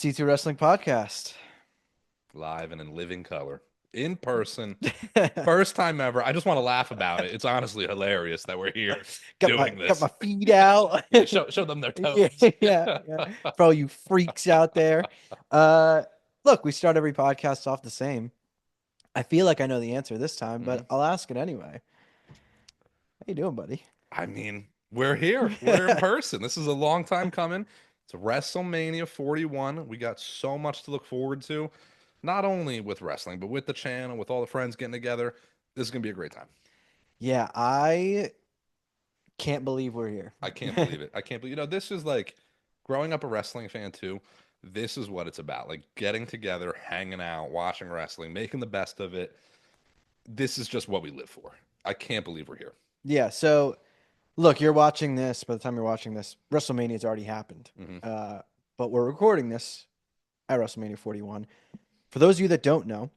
C2 Wrestling Podcast. Live and in living color, in person, first time ever. I just want to laugh about it. It's honestly hilarious that we're here got my doing got my this. feet out. Yeah, show them their Yeah, toes. yeah. For all you freaks out there. Uh Look, we start every podcast off the same. I feel like I know the answer this time, but Mhm. I'll ask it anyway. How you doing, buddy? I mean, we're here. We're in person. This is a long time coming. It's WrestleMania 41. We got so much to look forward to, not only with wrestling, but with the channel, with all the friends getting together. This is gonna be a great time. Yeah, I can't believe we're here. I can't believe it. I can't believe, this is like growing up a wrestling fan too. This is what it's about. Like getting together, hanging out, watching wrestling, making the best of it. This is just what we live for. I can't believe we're here. Yeah, so look, you're watching this. By the time you're watching this, WrestleMania's already happened. Hmm. Uh, but we're recording this at WrestleMania 41. For those of you that don't know,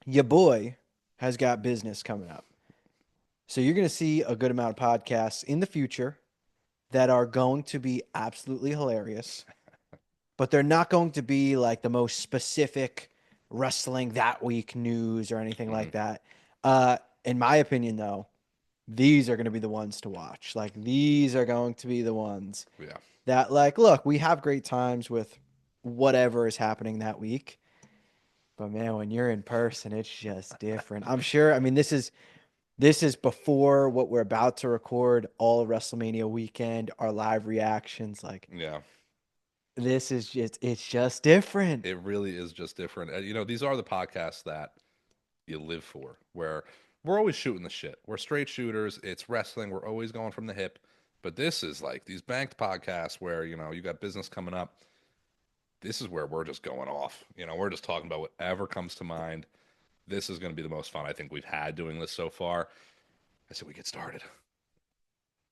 your boy has got business coming up. So you're going to see a good amount of podcasts in the future that are going to be absolutely hilarious, but they're not going to be like the most specific wrestling that week news or anything Hmm. like that. In my opinion, though, these are going to be the ones to watch. Like these are going to be the ones Yeah. that, like, look, we have great times with whatever is happening that week. But man, when you're in person, it's just different. I'm sure. I mean, this is before what we're about to record, all of WrestleMania weekend, our live reactions. Like Yeah. this is just it's just different. It really is just different. These are the podcasts that you live for, where we're always shooting the shit. We're straight shooters. It's wrestling. We're always going from the hip. But this is like these banked podcasts where, you got business coming up. This is where we're just going off. We're just talking about whatever comes to mind. This is going to be the most fun I think we've had doing this so far. I said we get started.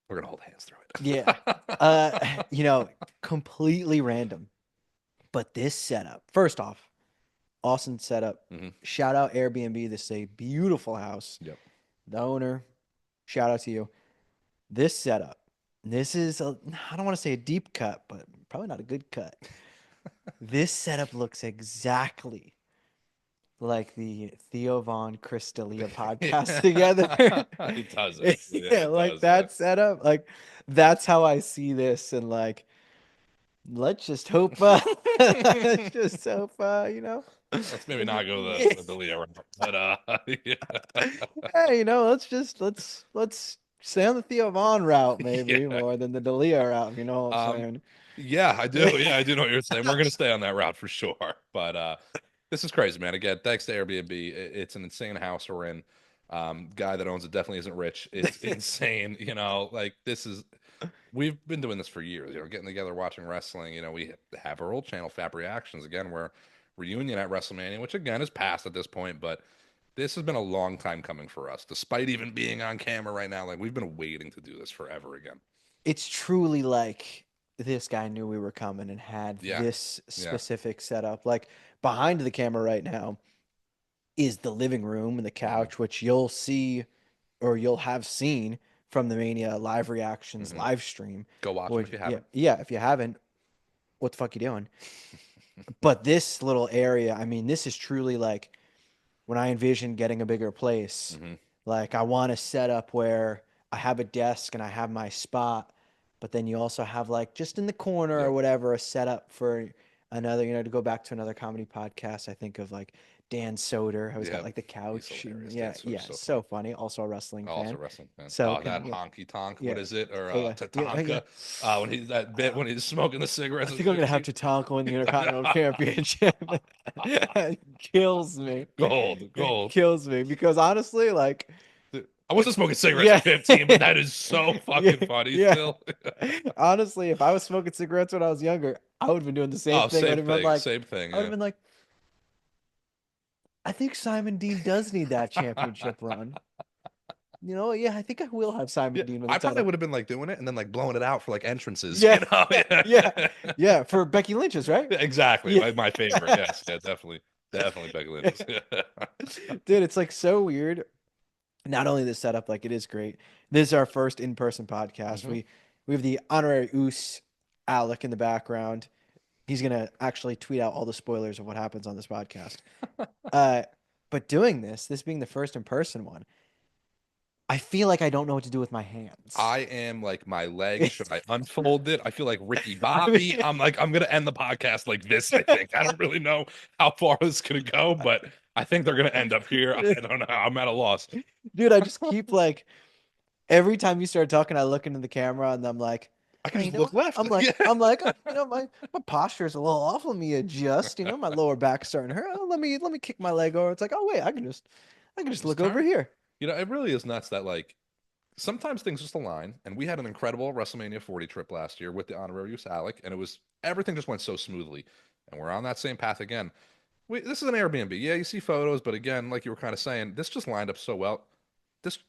We're going to hold hands through Yeah. it. Uh, you know, completely random. But this setup, first off, awesome setup. Hmm. Shout out Airbnb. This is a beautiful house. Yep. The owner, shout out to you. This setup, this is a, I don't want to say a deep cut, but probably not a good cut. This setup looks exactly like the Theo Von Chris D'Elia podcast together. It doesn't. Yeah, Yeah, it like does. Yeah. that setup. Like that's how I see this. And like, let's just hope, let's just hope, Let's maybe not go yeah. the lead route, but yeah. Hey, let's stay on the Theo Von route maybe Yeah. more than the D'Elia route. You know what I'm Um, saying? yeah, I do. Yeah, I do know what you're saying. We're gonna stay on that route for sure. But this is crazy, man. Again, thanks to Airbnb. It's an insane house we're in. Guy that owns it definitely isn't rich. It's insane. Like this is we've been doing this for years, getting together, watching wrestling. We have our old channel, Fab Reactions. Again, we're reunion at WrestleMania, which again is past at this point, but this has been a long time coming for us, despite even being on camera right now. Like we've been waiting to do this forever again. It's truly like this guy knew we were coming and had Yeah, this yeah. specific setup. Like behind the camera right now is the living room and the Hmm. couch, which you'll see or you'll have seen from the Mania live reactions Hmm. live stream. Go watch them if Which, you yeah, haven't. yeah. If you haven't, what the fuck you doing? But this little area, I mean, this is truly like when I envision getting a bigger place. Hmm. Like I want to set up where I have a desk and I have my spot, but then you also have like just in the corner or Yep. whatever a setup for another, to go back to another comedy podcast. I think of like Dan Soder, how he's got Yep. like the He's couch and hilarious. yeah, Dan Soder's yeah, so funny. so funny. Also a wrestling Also fan. wrestling fan. So Oh, can that honky tonk. What yeah. is it? Or Oh yeah. Yeah, yeah. Tatanka. When he's that bit when he's smoking the I cigarettes at think I'm gonna have 15. to talk on the Intercontinental Championship. It kills me. Gold, It gold. kills me because honestly, like, I wasn't smoking cigarettes yeah, at 15, but that is so yeah, fucking funny yeah. still. Honestly, if I was smoking cigarettes when I was younger, I would have been doing the same Oh, thing. same thing. Same thing. I would Yeah. have been like, I think Simon Dean does need that championship run. Yeah, I think I will have Simon Yeah. Dean win the I probably title. would have been like doing it and then like blowing it out for like entrances, Yeah, yeah, Yeah. yeah. For Becky Lynch's, right? Exactly. Yeah. My favorite. Yes. Yeah, definitely. Definitely Becky Lynch's. Dude, it's like so weird. Not only the setup, like it is great. This is our first in-person podcast. Hmm. We have the honorary Oos Alec in the background. He's gonna actually tweet out all the spoilers of what happens on this podcast. Uh, but doing this being the first in person one, I feel like I don't know what to do with my hands. I am like my legs. Should I unfold it? I feel like Ricky I Bobby. mean, I'm gonna end the podcast like this. I think I don't really know how far this is gonna go, but I think they're gonna end up here. I don't know. I'm at a loss. dude, I just keep like every time you start talking, I look into the camera and I'm like, I can hey, you just know look what? left. I'm like, Yeah, my posture is a little off. Let me adjust. My lower back's starting to hurt. Oh, let me kick my leg over. It's like, oh wait, I can just just look over turn. here. It really is nuts that like sometimes things just align. And we had an incredible WrestleMania 40 trip last year with the honorary use Alec, and it was everything just went so smoothly. And we're on that same path again. This is an Airbnb. Yeah, you see photos, but again, like you were kind of saying, this just lined up so well.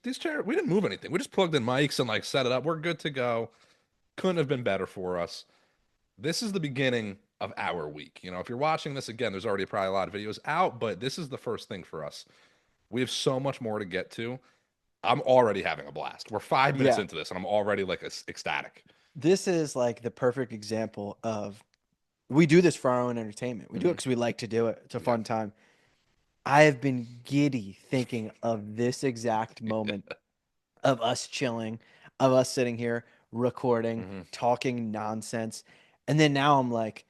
These chairs, we didn't move anything. We just plugged in mics and like set it up. We're good to go. Couldn't have been better for us. This is the beginning of our week. If you're watching this again, there's already probably a lot of videos out, but this is the first thing for us. We have so much more to get to. I'm already having a blast. We're 5 minutes Yeah, into this, and I'm already like ecstatic. this is like the perfect example of we do this for our own entertainment. We do it Hmm. because we like to do it. It's a Yeah. fun time. I have been giddy thinking of this exact moment of us chilling, of us sitting here recording, Hmm. talking nonsense. And then now I'm like,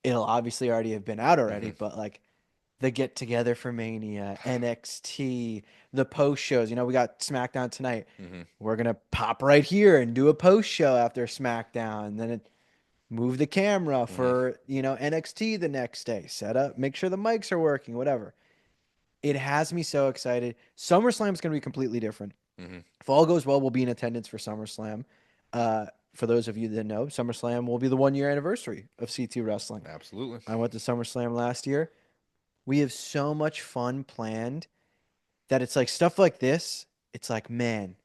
it'll obviously already have been out already, Hmm. but like the get together for Mania, NXT, the post shows. We got SmackDown tonight. Hmm. We're gonna pop right here and do a post show after SmackDown. And then move the camera Hmm. for NXT the next day. Set up, make sure the mics are working, whatever. It has me so excited. SummerSlam is going to be completely different. Hmm. If all goes well, we'll be in attendance for SummerSlam. For those of you that know, SummerSlam will be the 1 year anniversary of C2 Wrestling. Absolutely. I went to SummerSlam last year. We have so much fun planned that it's like stuff like this. It's like, man,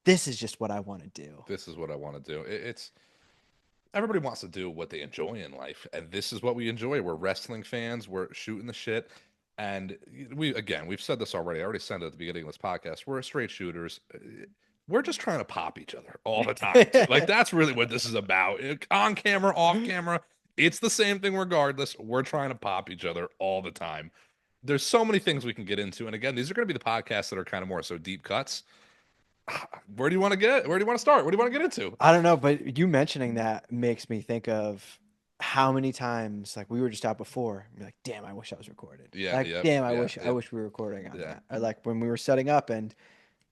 this is just what I want to do. This is what I want to do. It's everybody wants to do what they enjoy in life, and this is what we enjoy. We're wrestling fans. We're shooting the shit, and we've said this already. I already said it at the beginning of this podcast. We're straight shooters. We're just trying to pop each other all the time too. Like that's really what this is about. On camera, off camera, it's the same thing regardless. We're trying to pop each other all the time. There's so many things we can get into, and again, these are going to be the podcasts that are kind of more so deep cuts. Where do you want to get? Where do you want to start? What do you want to get into? I don't know, but you mentioning that makes me think of how many times like we were just out before. Be like, damn, I wish I was recorded. Yeah, Like, yeah, damn, I yeah, wish I yeah, wish we were recording on yeah. that. Or like when we were setting up and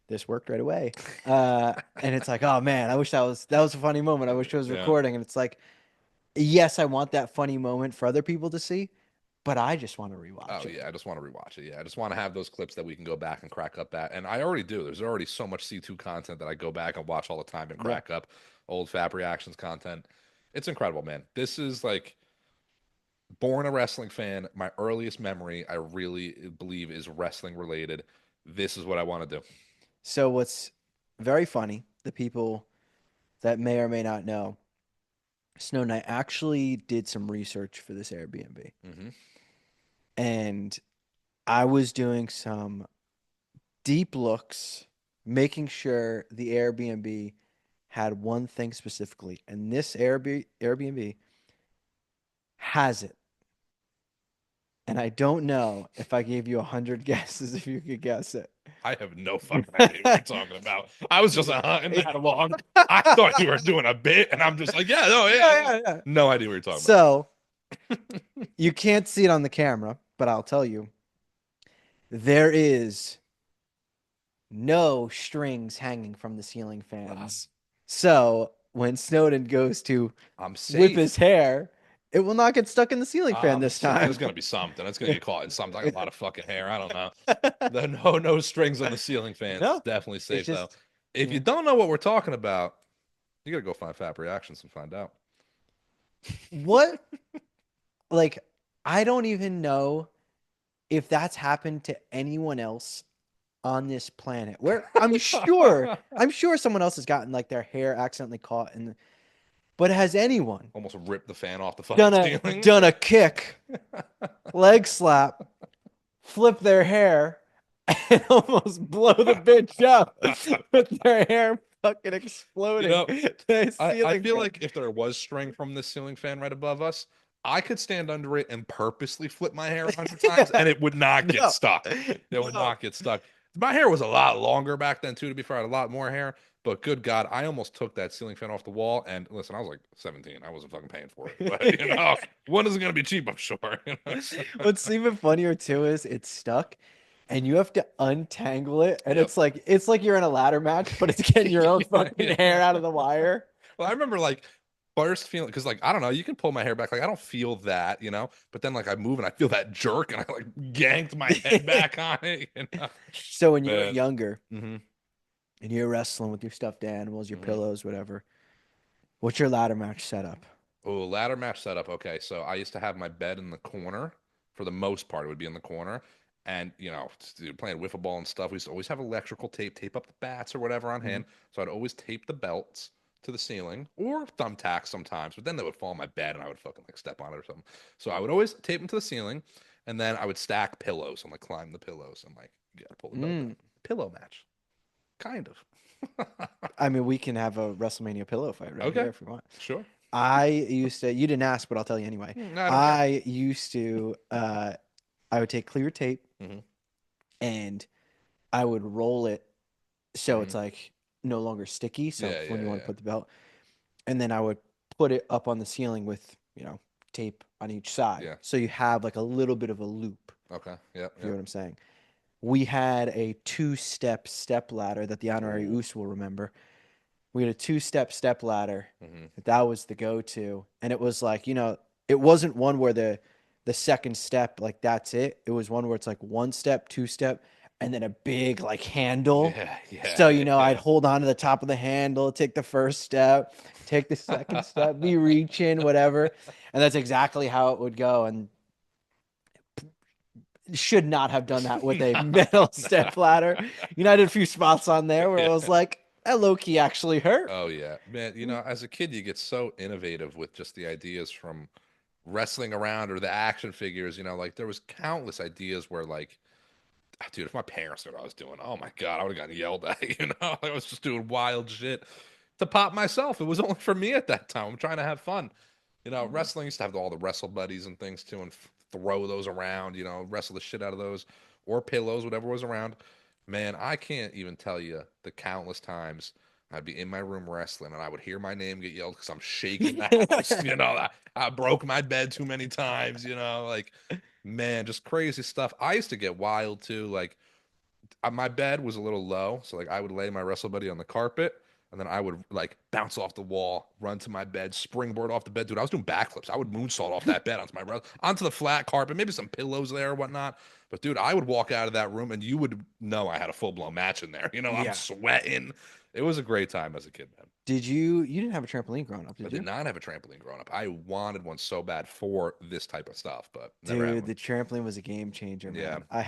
this worked right away. And it's like, oh man, I wish that was a funny moment. I wish I was Yeah. recording. And it's like, yes, I want that funny moment for other people to see, but I just want to Oh rewatch it. yeah, I just want to rewatch it. Yeah, I just want to have those clips that we can go back and crack up at, and I already do. There's already so much C2 content that I go back and watch all the time and Yeah. crack up old Fab reactions content. It's incredible, man. This is like born a wrestling fan. My earliest memory, I really believe, is wrestling related. This is what I want to do. So what's very funny, the people that may or may not know, Snow Knight actually did some research for this Airbnb. Hmm. And I was doing some deep looks, making sure the Airbnb had one thing specifically, and this Airbnb has it. And I don't know if I gave you 100 guesses if you could guess it. I have no fucking idea what you're talking about. I was just hunting that along. I thought you were doing a bit, and I'm just like, yeah, no, yeah. Yeah. No idea what you're talking So you can't see it on the camera, but I'll tell you, there is no strings hanging from the ceiling about. fans. So when Snowden goes to I'm whip safe. his hair, it will not get stuck in the ceiling fan this There's time. gonna be something. It's gonna get caught in something. I got a lot of fucking hair. I don't know. The no strings on the ceiling fans. No, Definitely it's safe though. just If you don't know what we're talking about, you gotta go find Fab Reactions and find out. what like I don't even know if that's happened to anyone else on this planet. Where I'm sure someone else has gotten like their hair accidentally caught in the, but has anyone Almost rip the fan off the fucking done a ceiling. done a kick, leg slap, flip their hair, and almost blow the bitch up with their hair fucking You exploding know, the I ceiling feel fan. like if there was string from this ceiling fan right above us, I could stand under it and purposely flip my hair 100 times, and it would not get No, stuck. It would no. not get stuck. My hair was a lot longer back then too. To be fair, I had a lot more hair. But good God, I almost took that ceiling fan off the wall. And listen, I was like 17. I wasn't fucking paying for it. But one isn't gonna be cheap, I'm sure. What's even funnier too is it's stuck and you have to untangle it and Yep. it's like you're in a ladder match, but it's getting your own Yeah, fucking hair yeah. out of the wire. Well, I remember like first feeling because like I don't know, you can pull my hair back. Like I don't feel that, but then like I move and I feel that jerk and I like ganked my head back on it. So when you were Man. younger hmm and you're wrestling with your stuffed animals, your hmm pillows, whatever, what's your ladder match setup? Oh, ladder match setup. Okay, so I used to have my bed in the corner. For the most part, it would be in the corner. And, playing wiffle ball and stuff, we used to always have electrical tape, tape up the bats or whatever on Mhm. hand. So I'd always tape the belts to the ceiling or thumbtacks sometimes, but then they would fall on my bed and I would fucking like step on it or something. So I would always tape them to the ceiling and then I would stack pillows and like climb the pillows and like, you gotta pull the belt down. Mm. Pillow match. Kind of. I mean, we can have a WrestleMania pillow fight right here Okay, if we want. sure. I used to, you didn't ask, but I'll tell you anyway. I don't care. I used to, I would take clear tape hmm and I would roll it so hmm it's like no longer sticky. So Yeah, when yeah, you want to yeah. put the belt, and then I would put it up on the ceiling with, tape on each side. Yeah. So you have like a little bit of a loop, Okay. Yep. if you know Yep. what I'm saying. We had a two-step ladder that the honorary Ooh. Oos will remember. We had a two-step ladder. hmm That was the go-to. And it was like, it wasn't one where the second step, like that's it. It was one where it's like one step, two step, and then a big like handle. Yeah. Yeah. So, I'd Yeah. hold on to the top of the handle, take the first step, take the second step, be reaching, whatever. And that's exactly how it would go. And should not have done that with a No, metal no. step ladder. I did a few spots on there where Yeah. it was like, that low key actually hurt. Oh yeah, man. As a kid, you get so innovative with just the ideas from wrestling around or the action figures. Like there was countless ideas where like, dude, if my parents knew what I was doing, oh my God, I would have gotten yelled at. I was just doing wild shit to pop myself. It was only for me at that time. I'm trying to have fun. Wrestling used to have all the wrestle buddies and things too, and throw those around. Wrestle the shit out of those or pillows, whatever was around. Man, I can't even tell you the countless times I'd be in my room wrestling and I would hear my name get yelled because I'm shaking the house. I broke my bed too many times. Like man, just crazy stuff. I used to get wild too. Like my bed was a little low, so like I would lay my wrestle buddy on the carpet, and then I would like bounce off the wall, run to my bed, springboard off the bed. Dude, I was doing backflips. I would moonsault off that bed onto the flat carpet, maybe some pillows there or whatnot. But dude, I would walk out of that room, and you would know I had a full blown match in there. I'm Yeah. sweating. It was a great time as a kid, man. You didn't have a trampoline growing up, I did did you? not have a trampoline growing up. I wanted one so bad for this type of stuff, but never had Dude, one. the trampoline was a game changer, Yeah. man. I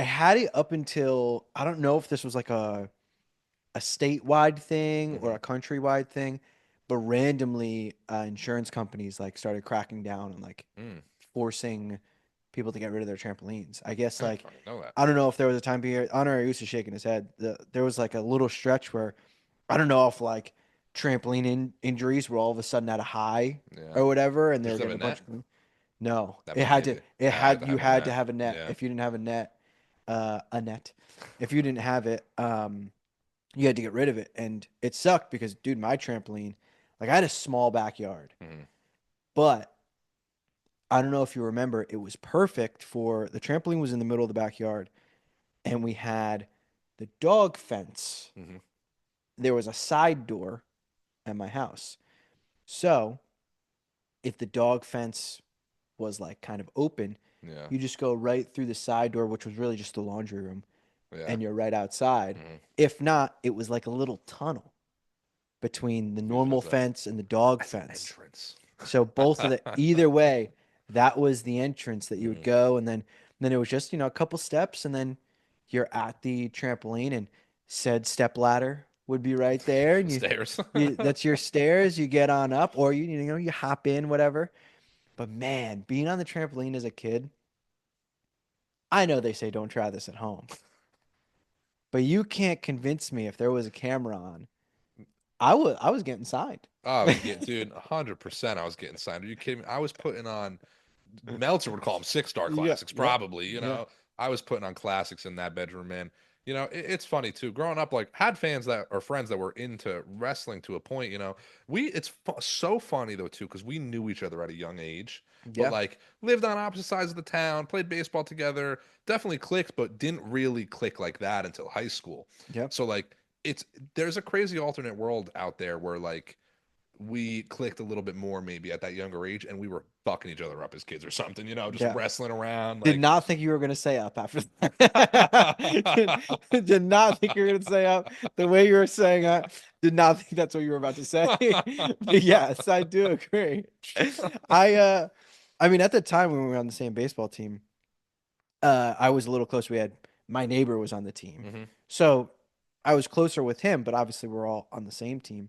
had it up until I don't know if this was like a statewide thing or hmm a countrywide thing, but randomly insurance companies like started cracking down and like Mm. forcing people to get rid of their trampolines. I guess I like didn't know that. I don't know if there was a time period. Honor is shaking his head. There was like a little stretch where I don't know if like trampoline injuries were all of a sudden at a high Yeah. or whatever, and they Does were it have getting a a bunch net? of. No, That it might be had to. the. It I had had to you have a had to net. have a net. Yeah. If you didn't have a net, if you didn't have it, you had to get rid of it, and it sucked because, dude, my trampoline, like I had a small backyard, Mhm. but I don't know if you remember, it was perfect for the trampoline was in the middle of the backyard, and we had the dog fence. Mhm. There was a side door at my house, so if the dog fence was like kind of open, Yeah. you just go right through the side door, which was really just the laundry room, Yeah. and you're right outside. Mhm. If not, it was like a little tunnel between the Dude, normal fence and the dog that's an fence. entrance. So both of the either way, that was the entrance that you would Mhm. go, and then it was just a couple steps, and then you're at the trampoline, and said step ladder would be right there, and Stairs. you that's your stairs. You get on up, or you hop in, whatever. But man, being on the trampoline as a kid, I know they say don't try this at home, but you can't convince me if there was a camera on. I was getting signed. Oh, I was getting, dude, 100%. I was getting signed. Are you kidding me? I was putting on Meltzer would call them 6-star Yeah, classics, yeah, probably. yeah, I was putting on classics in that bedroom, man. It's funny too. Growing up, like had fans that or friends that were into wrestling to a point. So funny though too because we knew each other at a young age, but yeah, like lived on opposite sides of the town, played baseball together, definitely clicked, but didn't really click like that until high school. yeah, So like it's there's a crazy alternate world out there where like we clicked a little bit more maybe at that younger age and we were fucking each other up as kids or something, just yeah. wrestling around Did like not think you were gonna say up after that. Did not think you were gonna say up the way you were saying up. Did not think that's what you were about to say. But yes, I do agree. I uh I mean at the time when we were on the same baseball team, I was a little close. We had my neighbor was on the team. hmm So I was closer with him, but obviously we're all on the same team.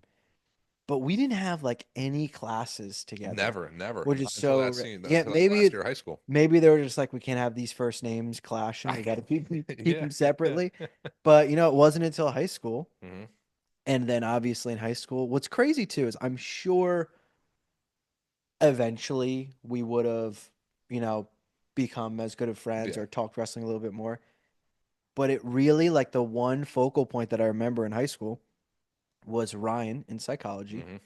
But we didn't have like any classes together, never which is not until that so scene yeah. until like Maybe last year of high school. maybe they were just like we can't have these first names clashing. We I, got to keep yeah. them separately. But it wasn't until high school, hmm and then obviously in high school, what's crazy too is I'm sure eventually we would have you know become as good of friends yeah or talked wrestling a little bit more. But it really like the one focal point that I remember in high school was Ryan in psychology hmm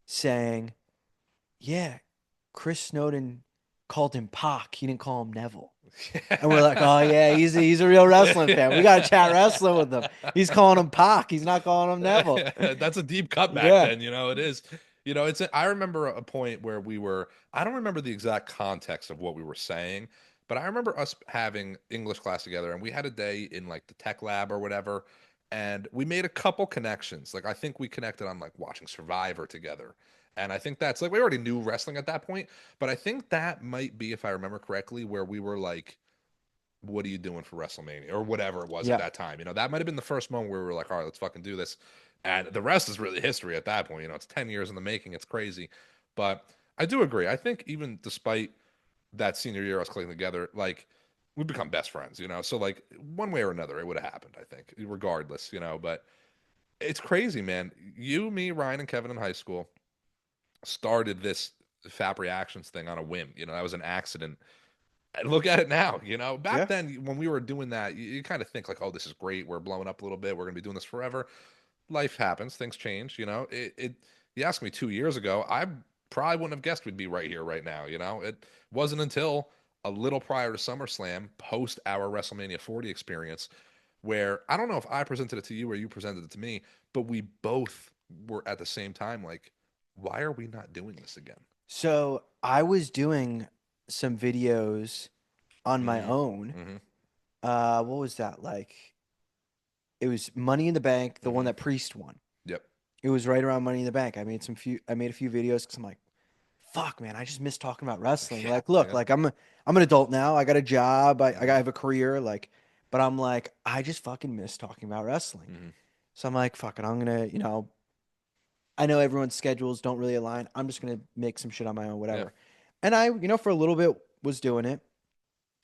saying, "Yeah, Chris Snowden called him Pac. He didn't call him Neville." And we're like, "Oh yeah, he's a real wrestling fan. We got to chat wrestling with him. He's calling him Pac. He's not calling him Neville." That's a deep cut back Yeah, then, it is. I remember a point where I don't remember the exact context of what we were saying, but I remember us having English class together and we had a day in like the tech lab or whatever, and we made a couple connections. Like I think we connected on like watching Survivor together. And I think that's like we already knew wrestling at that point, but I think that might be, if I remember correctly, where we were like, what are you doing for WrestleMania or whatever it was at yeah. that time? That might have been the first moment where we were like, all right, let's fucking do this. And the rest is really history at that point. It's 10 years in the making. It's crazy. But I do agree. I think even despite that senior year, us clicking together, like we become best friends. So like one way or another, it would have happened, I think, regardless. But it's crazy, man. You, me, Ryan, and Kevin in high school started this FAP reactions thing on a whim. That was an accident and look at it now. Back Yeah. then when we were doing that, you kind of think like, oh, this is great. We're blowing up a little bit. We're gonna be doing this forever. Life happens. Things change. You asked me 2 years ago, I probably wouldn't have guessed we'd be right here right now. It wasn't until a little prior to SummerSlam, post our WrestleMania 40 experience, where I don't know if I presented it to you or you presented it to me, but we both were at the same time like, why are we not doing this again? So I was doing some videos on my Mm-hmm. own. Mm-hmm. What was that like? It was Money in the Bank, the one Mm-hmm. that Priest won. Yep. It was right around Money in the Bank. I made a few videos because I'm like, fuck, man, I just miss talking about wrestling. Yeah. Like, look, Yeah. like I'm an adult now. I got a job. I Mm-hmm. have a career. Like, but I'm like, I just fucking miss talking about wrestling. Mm-hmm. So I'm like, fuck it. I'm gonna, I know everyone's schedules don't really align. I'm just gonna make some shit on my own, Yeah. whatever. And I, for a little bit was doing it,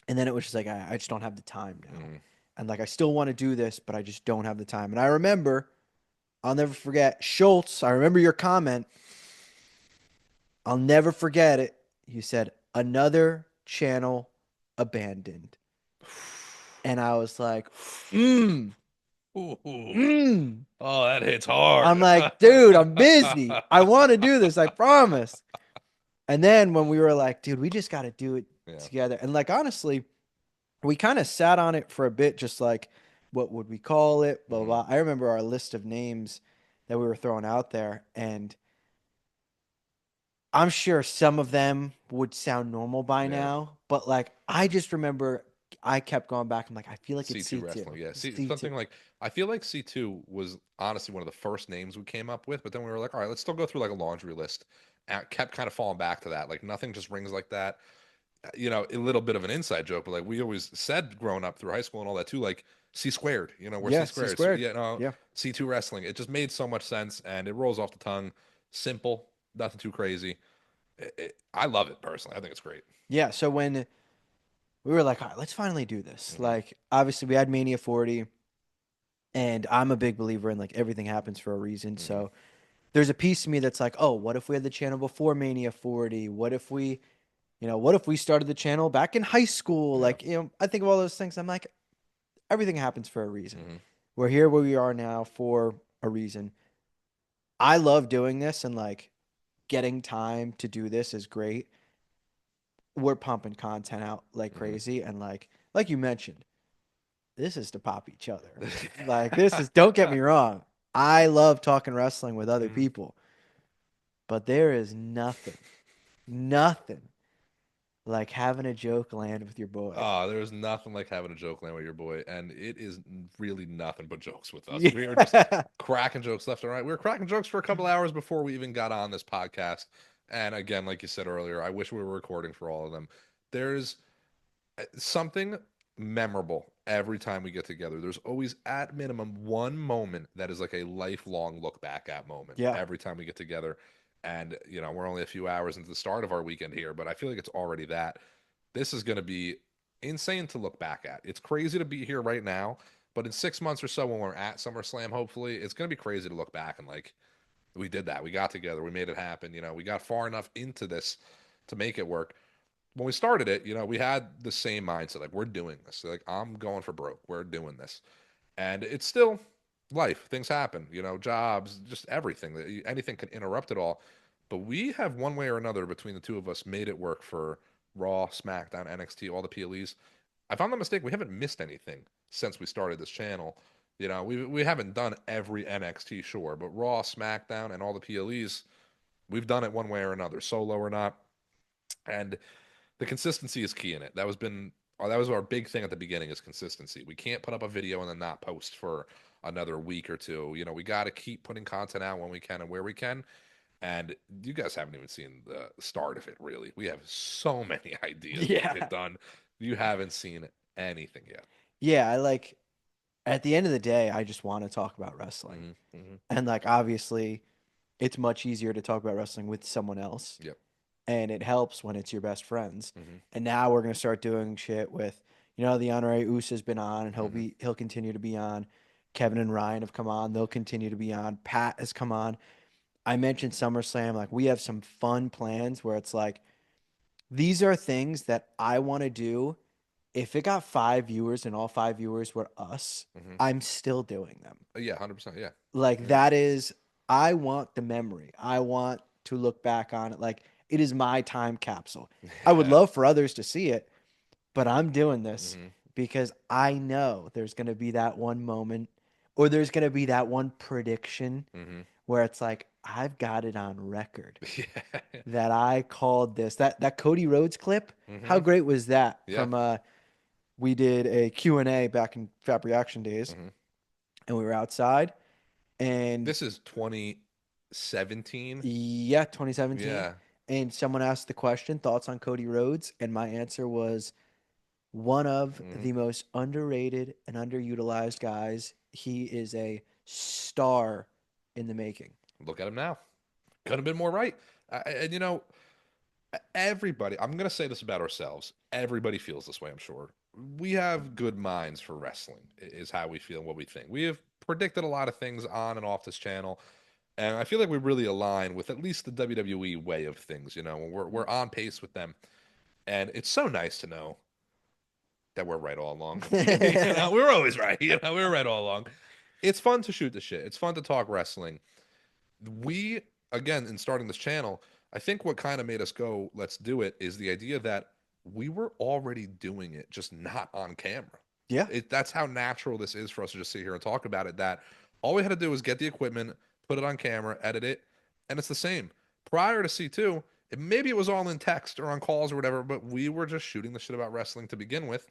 and then it was just like I just don't have the time now, Mm-hmm. and like I still want to do this, but I just don't have the time. And I remember, I'll never forget Schultz. I remember your comment. I'll never forget it. You said another channel abandoned. And I was like, mm, Ooh. mm. Oh, that hits hard. I'm like, dude, I'm busy. I want to do this. I promise. And then when we were like, dude, we just got to do it Yeah. together. And like, honestly, we kind of sat on it for a bit, just like, what would we call it? Blah, hmm blah, blah. I remember our list of names that we were throwing out there. And I'm sure some of them would sound normal by Yeah. now, but like I just remember I kept going back. I'm like, I feel like it's C2 C2. Wrestling. Yeah. It's See, C2. something like I feel like C2 was honestly one of the first names we came up with, but then we were like, all right, let's still go through like a laundry list. And kept kind of falling back to that. Like nothing just rings like that. A little bit of an inside joke, but like we always said growing up through high school and all that too, like C squared, we're C Yeah, C squared. So, squared. yeah, no, Yeah. C2 wrestling. It just made so much sense and it rolls off the tongue. Simple, nothing too crazy. I love it personally. I think it's great. Yeah. So when we were like, all right, let's finally do this. hmm Like, obviously, we had Mania 40. And I'm a big believer in like everything happens for a reason. Hmm. So there's a piece to me that's like, oh, what if we had the channel before Mania 40? What if we started the channel back in high school? Yeah. Like, I think of all those things. I'm like, everything happens for a reason. Hmm. We're here where we are now for a reason. I love doing this and like getting time to do this is great. We're pumping content out like Hmm. crazy and like you mentioned, this is to pop each other. Like this is don't get me wrong. I love talking wrestling with other Hmm. people, but there is nothing like having a joke land with your boy. Oh, there's nothing like having a joke land with your boy, and it is really nothing but jokes with us. We are just Yeah. cracking jokes left and right. We were cracking jokes for a couple hours before we even got on this podcast. And again, like you said earlier, I wish we were recording for all of them. There's something memorable every time we get together. There's always, at minimum, one moment that is like a lifelong look back at moment Yeah. every time we get together. And, we're only a few hours into the start of our weekend here, but I feel like it's already that. This is going to be insane to look back at. It's crazy to be here right now, but in 6 months or so, when we're at SummerSlam, hopefully, it's going to be crazy to look back and like, we did that. We got together. We made it happen. We got far enough into this to make it work. When we started it, we had the same mindset. Like, we're doing this. Like, I'm going for broke. We're doing this. And it's still life. Things happen, jobs, just everything. Anything can interrupt it all. But we have, one way or another, between the two of us, made it work for Raw, SmackDown, NXT, all the PLEs. If I'm not mistaken, we haven't missed anything since we started this channel. We haven't done every NXT, sure, but Raw, SmackDown, and all the PLEs, we've done it one way or another, solo or not. And the consistency is key in it. That was our big thing at the beginning, is consistency. We can't put up a video and then not post for another week or two. We got to keep putting content out when we can and where we can. And you guys haven't even seen the start of it, really. We have so many ideas we Yeah. get done. You haven't seen anything yet. Yeah, I like at the end of the day, I just want to talk about wrestling. Hmm. Hmm. And like obviously, it's much easier to talk about wrestling with someone else. Yep. And it helps when it's your best friends. Hmm. And now we're gonna start doing shit with, the honorary Us has been on, and Hmm. he'll continue to be on. Kevin and Ryan have come on; they'll continue to be on. Pat has come on. I mentioned SummerSlam. Like we have some fun plans where it's like these are things that I want to do. If it got 5 viewers and all 5 viewers were us, Hmm. I'm still doing them. Yeah, 100%. Yeah. Like Yeah. that is, I want the memory. I want to look back on it. Like it is my time capsule. I would Yeah. love for others to see it, but I'm doing this Hmm. because I know there's going to be that one moment or there's going to be that one prediction Hmm. where it's like, I've got it on record Yeah. that I called this. That Cody Rhodes clip, how Hmm. great was that Yeah. from we did a Q&A back in Fab Reaction days Hmm. and we were outside and This is 2017. yeah, 2017. Yeah. And someone asked the question, thoughts on Cody Rhodes? And my answer was one of Hmm. the most underrated and underutilized guys. He is a star in the making. Look at him now. Couldn't have been more right. And everybody, I'm going to say this about ourselves. Everybody feels this way, I'm sure. We have good minds for wrestling, is how we feel and what we think. We have predicted a lot of things on and off this channel. And I feel like we really align with at least the WWE way of things, we're on pace with them. And it's so nice to know that we're right all along. We're always right. We're right all along. It's fun to shoot the shit. It's fun to talk wrestling. We, again, in starting this channel, I think what kind of made us go, let's do it, is the idea that we were already doing it, just not on camera. Yeah. That's how natural this is for us to just sit here and talk about it. That all we had to do was get the equipment, put it on camera, edit it, and it's the same. Prior to C2, maybe it was all in text or on calls or whatever, but we were just shooting the shit about wrestling to begin with.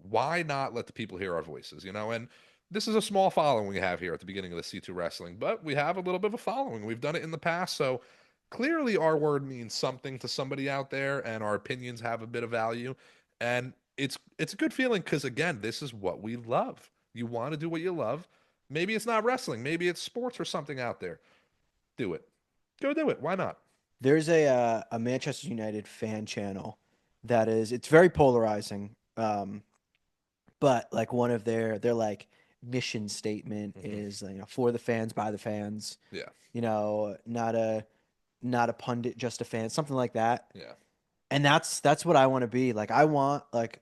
Why not let the people hear our voices, And this is a small following we have here at the beginning of the C2 Wrestling, but we have a little bit of a following. We've done it in the past, so clearly our word means something to somebody out there, and our opinions have a bit of value. And it's a good feeling because again, this is what we love. You want to do what you love. Maybe it's not wrestling, maybe it's sports or something out there. Do it. Go do it. Why not? There's a Manchester United fan channel it's very polarizing. But like one of they're like mission statement Hmm. is, for the fans, by the fans. Yeah. Not a pundit, just a fan, something like that. Yeah. And that's what I want to be. Like I want like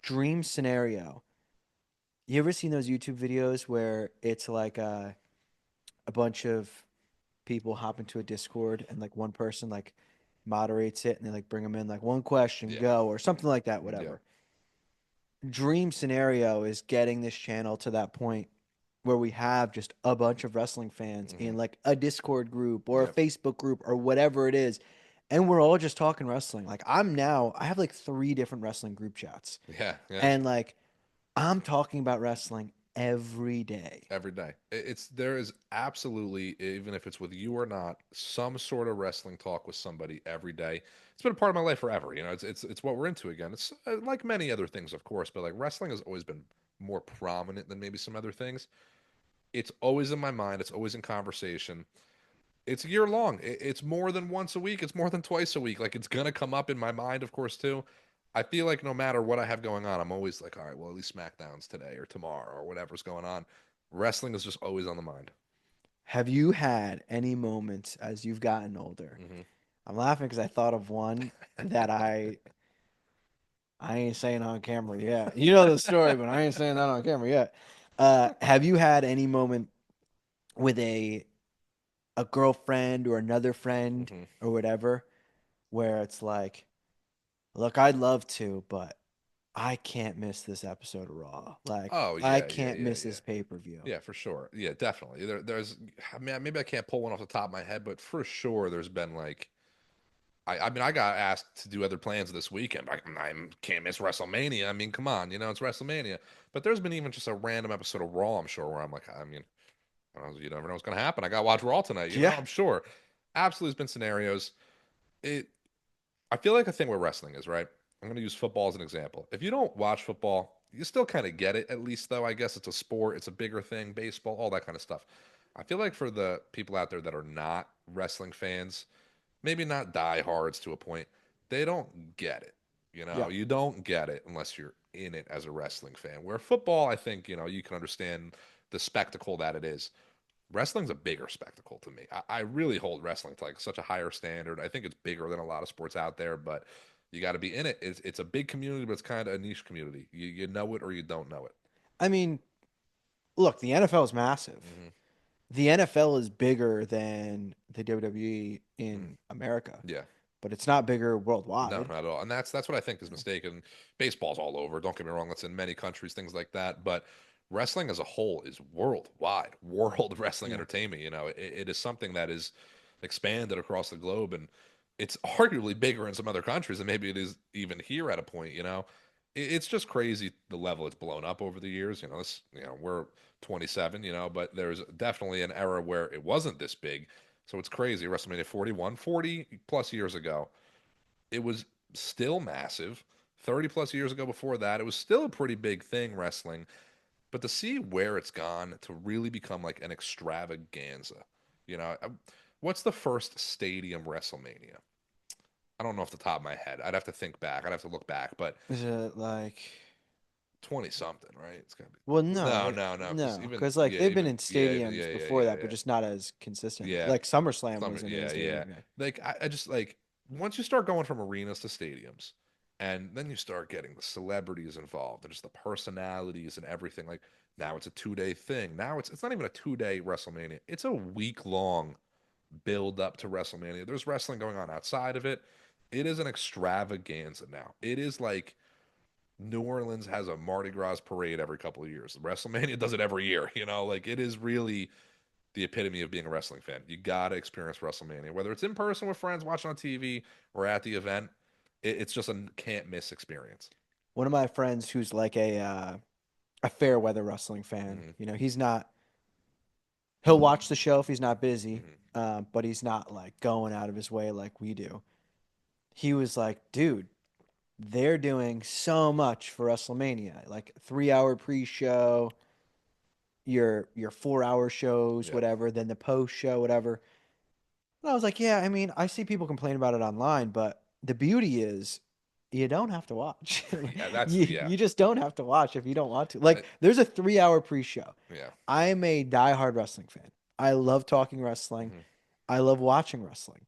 dream scenario. You ever seen those YouTube videos where it's like a bunch of people hop into a Discord and like one person like moderates it and they like bring them in like one question Yeah. go or something like that, Yeah. whatever. Dream scenario is getting this channel to that point where we have just a bunch of wrestling fans Hmm. in like a Discord group or a Yeah. Facebook group or whatever it is. And we're all just talking wrestling. Like I have like three different wrestling group chats. Yeah. Yeah. And like I'm talking about wrestling every day. Every day. It's there is absolutely, even if it's with you or not, some sort of wrestling talk with somebody every day. It's been a part of my life forever. It's what we're into again. It's like many other things, of course, but like wrestling has always been more prominent than maybe some other things. It's always in my mind. It's always in conversation. It's year long. It's more than once a week. It's more than twice a week. Like it's gonna come up in my mind, of course, too. I feel like no matter what I have going on, I'm always like, all right, well, at least SmackDown's today or tomorrow or whatever's going on. Wrestling is just always on the mind. Have you had any moments as you've gotten older? Hmm. I'm laughing because I thought of one that I ain't saying on camera yet. You know the story, but I ain't saying that on camera yet. Have you had any moment with a girlfriend or another friend Hmm. or whatever where it's like, look, I'd love to, but I can't miss this episode of Raw. Like, Oh I yeah, yeah, can't yeah, miss yeah, this pay-per-view. yeah, for sure. Yeah, definitely. There's, I mean, maybe I can't pull one off the top of my head, but for sure, there's been like, I mean, I got asked to do other plans this weekend. I can't miss WrestleMania. I mean, come on, it's WrestleMania. But there's been even just a random episode of Raw, I'm sure, where I'm like, I mean, I don't know, you never know what's gonna happen. I got to watch Raw tonight. Yeah. I'm sure. Absolutely, has been scenarios. It I feel like a thing where wrestling is, right? I'm going to use football as an example. If you don't watch football, you still kind of get it, at least, though. I guess it's a sport, it's a bigger thing, baseball, all that kind of stuff. I feel like for the people out there that are not wrestling fans, maybe not diehards to a point, they don't get it. Yeah. You don't get it unless you're in it as a wrestling fan. Where football, I think, you can understand the spectacle that it is. Wrestling's a bigger spectacle to me. I really hold wrestling to like such a higher standard. I think it's bigger than a lot of sports out there, but you got to be in it. It's a big community, but it's kind of a niche community. You know it or you don't know it. I mean, look, the NFL is massive. Hmm. The NFL is bigger than the WWE Hmm. in America, Yeah. but it's not bigger No, worldwide. not at all. And that's what I think is mistaken. Baseball's all over. Don't get me wrong. That's in many countries, things like that. But wrestling as a whole is worldwide, world wrestling Yeah. entertainment. It is something that is expanded across the globe, and it's arguably bigger in some other countries than maybe it is even here at a point. It's just crazy the level it's blown up over the years. We're 27. But there's definitely an era where it wasn't this big. So it's crazy. WrestleMania 41, 40 plus years ago, it was still massive. 30 plus years ago before that, it was still a pretty big thing, wrestling. But to see where it's gone to really become like an extravaganza, you know, uh, what's the first stadium WrestleMania? I don't know off the top of my head. I'd have to think back. I'd have to look back, but Is it like 20 something, right? It's gotta well, be. no, No, no, no. Because even, because like yeah, they've been even, in yeah, even, stadiums yeah, yeah, before yeah, that, but yeah. just not as consistently. Yeah. Like SummerSlam Summer, wasn't in a yeah, yeah. stadium yet. Like I just like once you start going from arenas to stadiums, and then you start getting the celebrities involved and just the personalities and everything. Like now it's a 2 day thing. Now it's not even a 2 day WrestleMania. It's a week long build up to WrestleMania. There's wrestling going on outside of it. It is an extravaganza now. It is like New Orleans has a Mardi Gras parade every couple of years. WrestleMania does it every year. Like it is really the epitome of being a wrestling fan. You gotta experience WrestleMania, whether it's in person with friends watching on TV or at the event. It's just a can't miss experience. One of my friends who's like a fair weather wrestling fan. Hmm. He's not. He'll watch the show if he's not busy, Hmm. but he's not like going out of his way like we do. He was like, dude, they're doing so much for WrestleMania, like 3 hour pre-show, your 4 hour shows, Yeah. whatever, then the post show, whatever. And I was like, yeah, I mean, I see people complain about it online, but the beauty is you don't have to watch. Yeah, that's you yeah, you just don't have to watch if you don't want to. Like I, there's a 3 hour pre-show. yeah. I am a diehard wrestling fan. I love talking wrestling. Mhm. I love watching wrestling.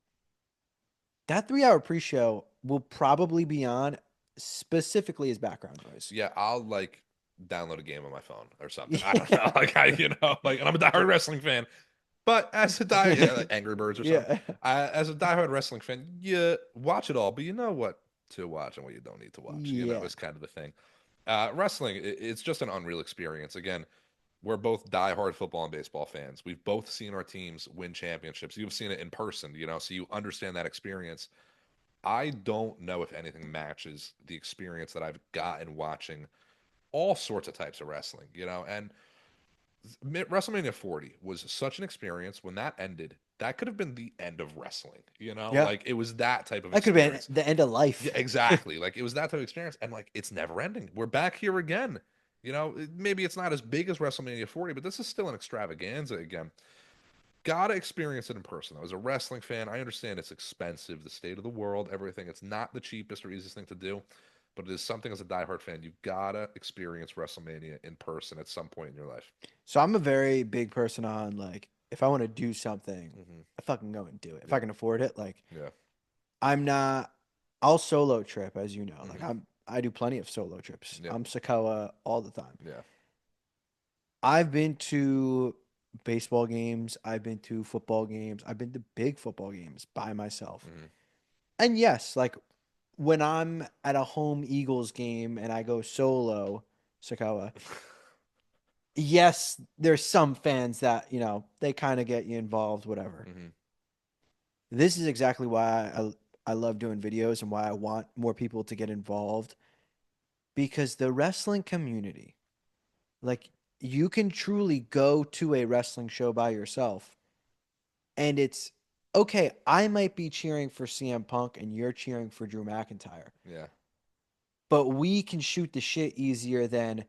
That 3 hour pre-show will probably be on specifically as background noise. Yeah, I'll like download a game on my phone or something. I don't know. Yeah. Like like, and I'm a diehard wrestling fan. But as a yeah, like Angry Birds or something. Yeah. As a diehard wrestling fan, you watch it all, but you know what to watch and what you don't need to watch. Yeah. Is kind of the thing. Wrestling, it's just an unreal experience. Again, we're both diehard football and baseball fans. We've both seen our teams win championships. You've seen it in person, so you understand that experience. I don't know if anything matches the experience that I've gotten watching all sorts of types of wrestling, and WrestleMania 40 was such an experience. When that ended, that could have been the end of wrestling, Yeah. like it was that type of That could have experience. been the end of Yeah, life. exactly. Like it was that type of experience, and like it's never ending. We're back here again. Maybe it's not as big as WrestleMania 40, but this is still an extravaganza again. Gotta experience it in person. I was a wrestling fan. I understand it's expensive, the state of the world, everything. It's not the cheapest or easiest thing to do, but it is something as a diehard fan. You gotta experience WrestleMania in person at some point in your life. So I'm a very big person on like if I want to do something, Hmm. I fucking go and do it. If I Yeah, can afford it, like yeah. I'm not I'll solo trip as you know. Like Hmm. I do plenty of solo trips. Yeah, I'm Sakoa all the time. yeah. I've been to baseball games, I've been to football games, I've been to big football games by myself. Hmm. And yes, like when I'm at a home Eagles game and I go solo, Sakoa, yes, there's some fans that, they kind of get you involved, whatever. Hmm. This is exactly why I love doing videos and why I want more people to get involved because the wrestling community, like you can truly go to a wrestling show by yourself and it's okay, I might be cheering for CM Punk and you're cheering for Drew McIntyre, Yeah, but we can shoot the shit easier than,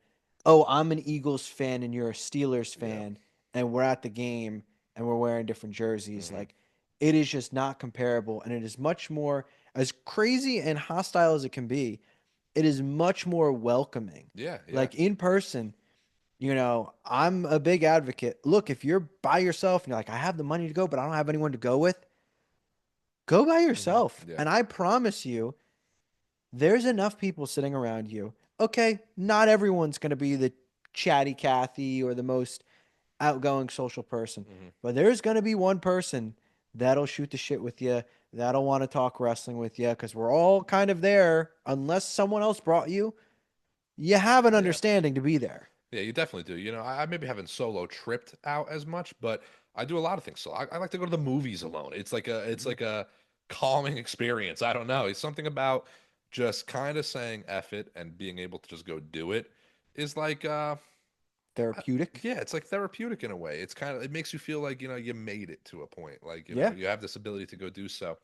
oh, I'm an Eagles fan and you're a Steelers yeah. fan, and we're at the game and we're wearing different jerseys. Hmm. Like, it is just not comparable, and it is much more as crazy and hostile as it can be. It is much more welcoming. Yeah, yeah. Like in person, I'm a big advocate. Look, if you're by yourself and you're like, I have the money to go, but I don't have anyone to go with, go by Hmm. yourself. Yeah. And I promise you, there's enough people sitting around you. Okay, not everyone's going to be the chatty Cathy or the most outgoing social person, Hmm. but there's going to be one person that'll shoot the shit with you, that'll want to talk wrestling with you because we're all kind of there. Unless someone else brought you, you have an Yeah. understanding to be there. Yeah, you definitely do. I maybe haven't solo tripped out as much, but I do a lot of things. So I like to go to the movies alone. It's like a calming experience. I don't know. It's something about just kind of saying F it and being able to just go do it is like Therapeutic. yeah, it's like therapeutic in a way. It makes you feel like, you made it to a point. Like, Yeah. you have this ability to go do so.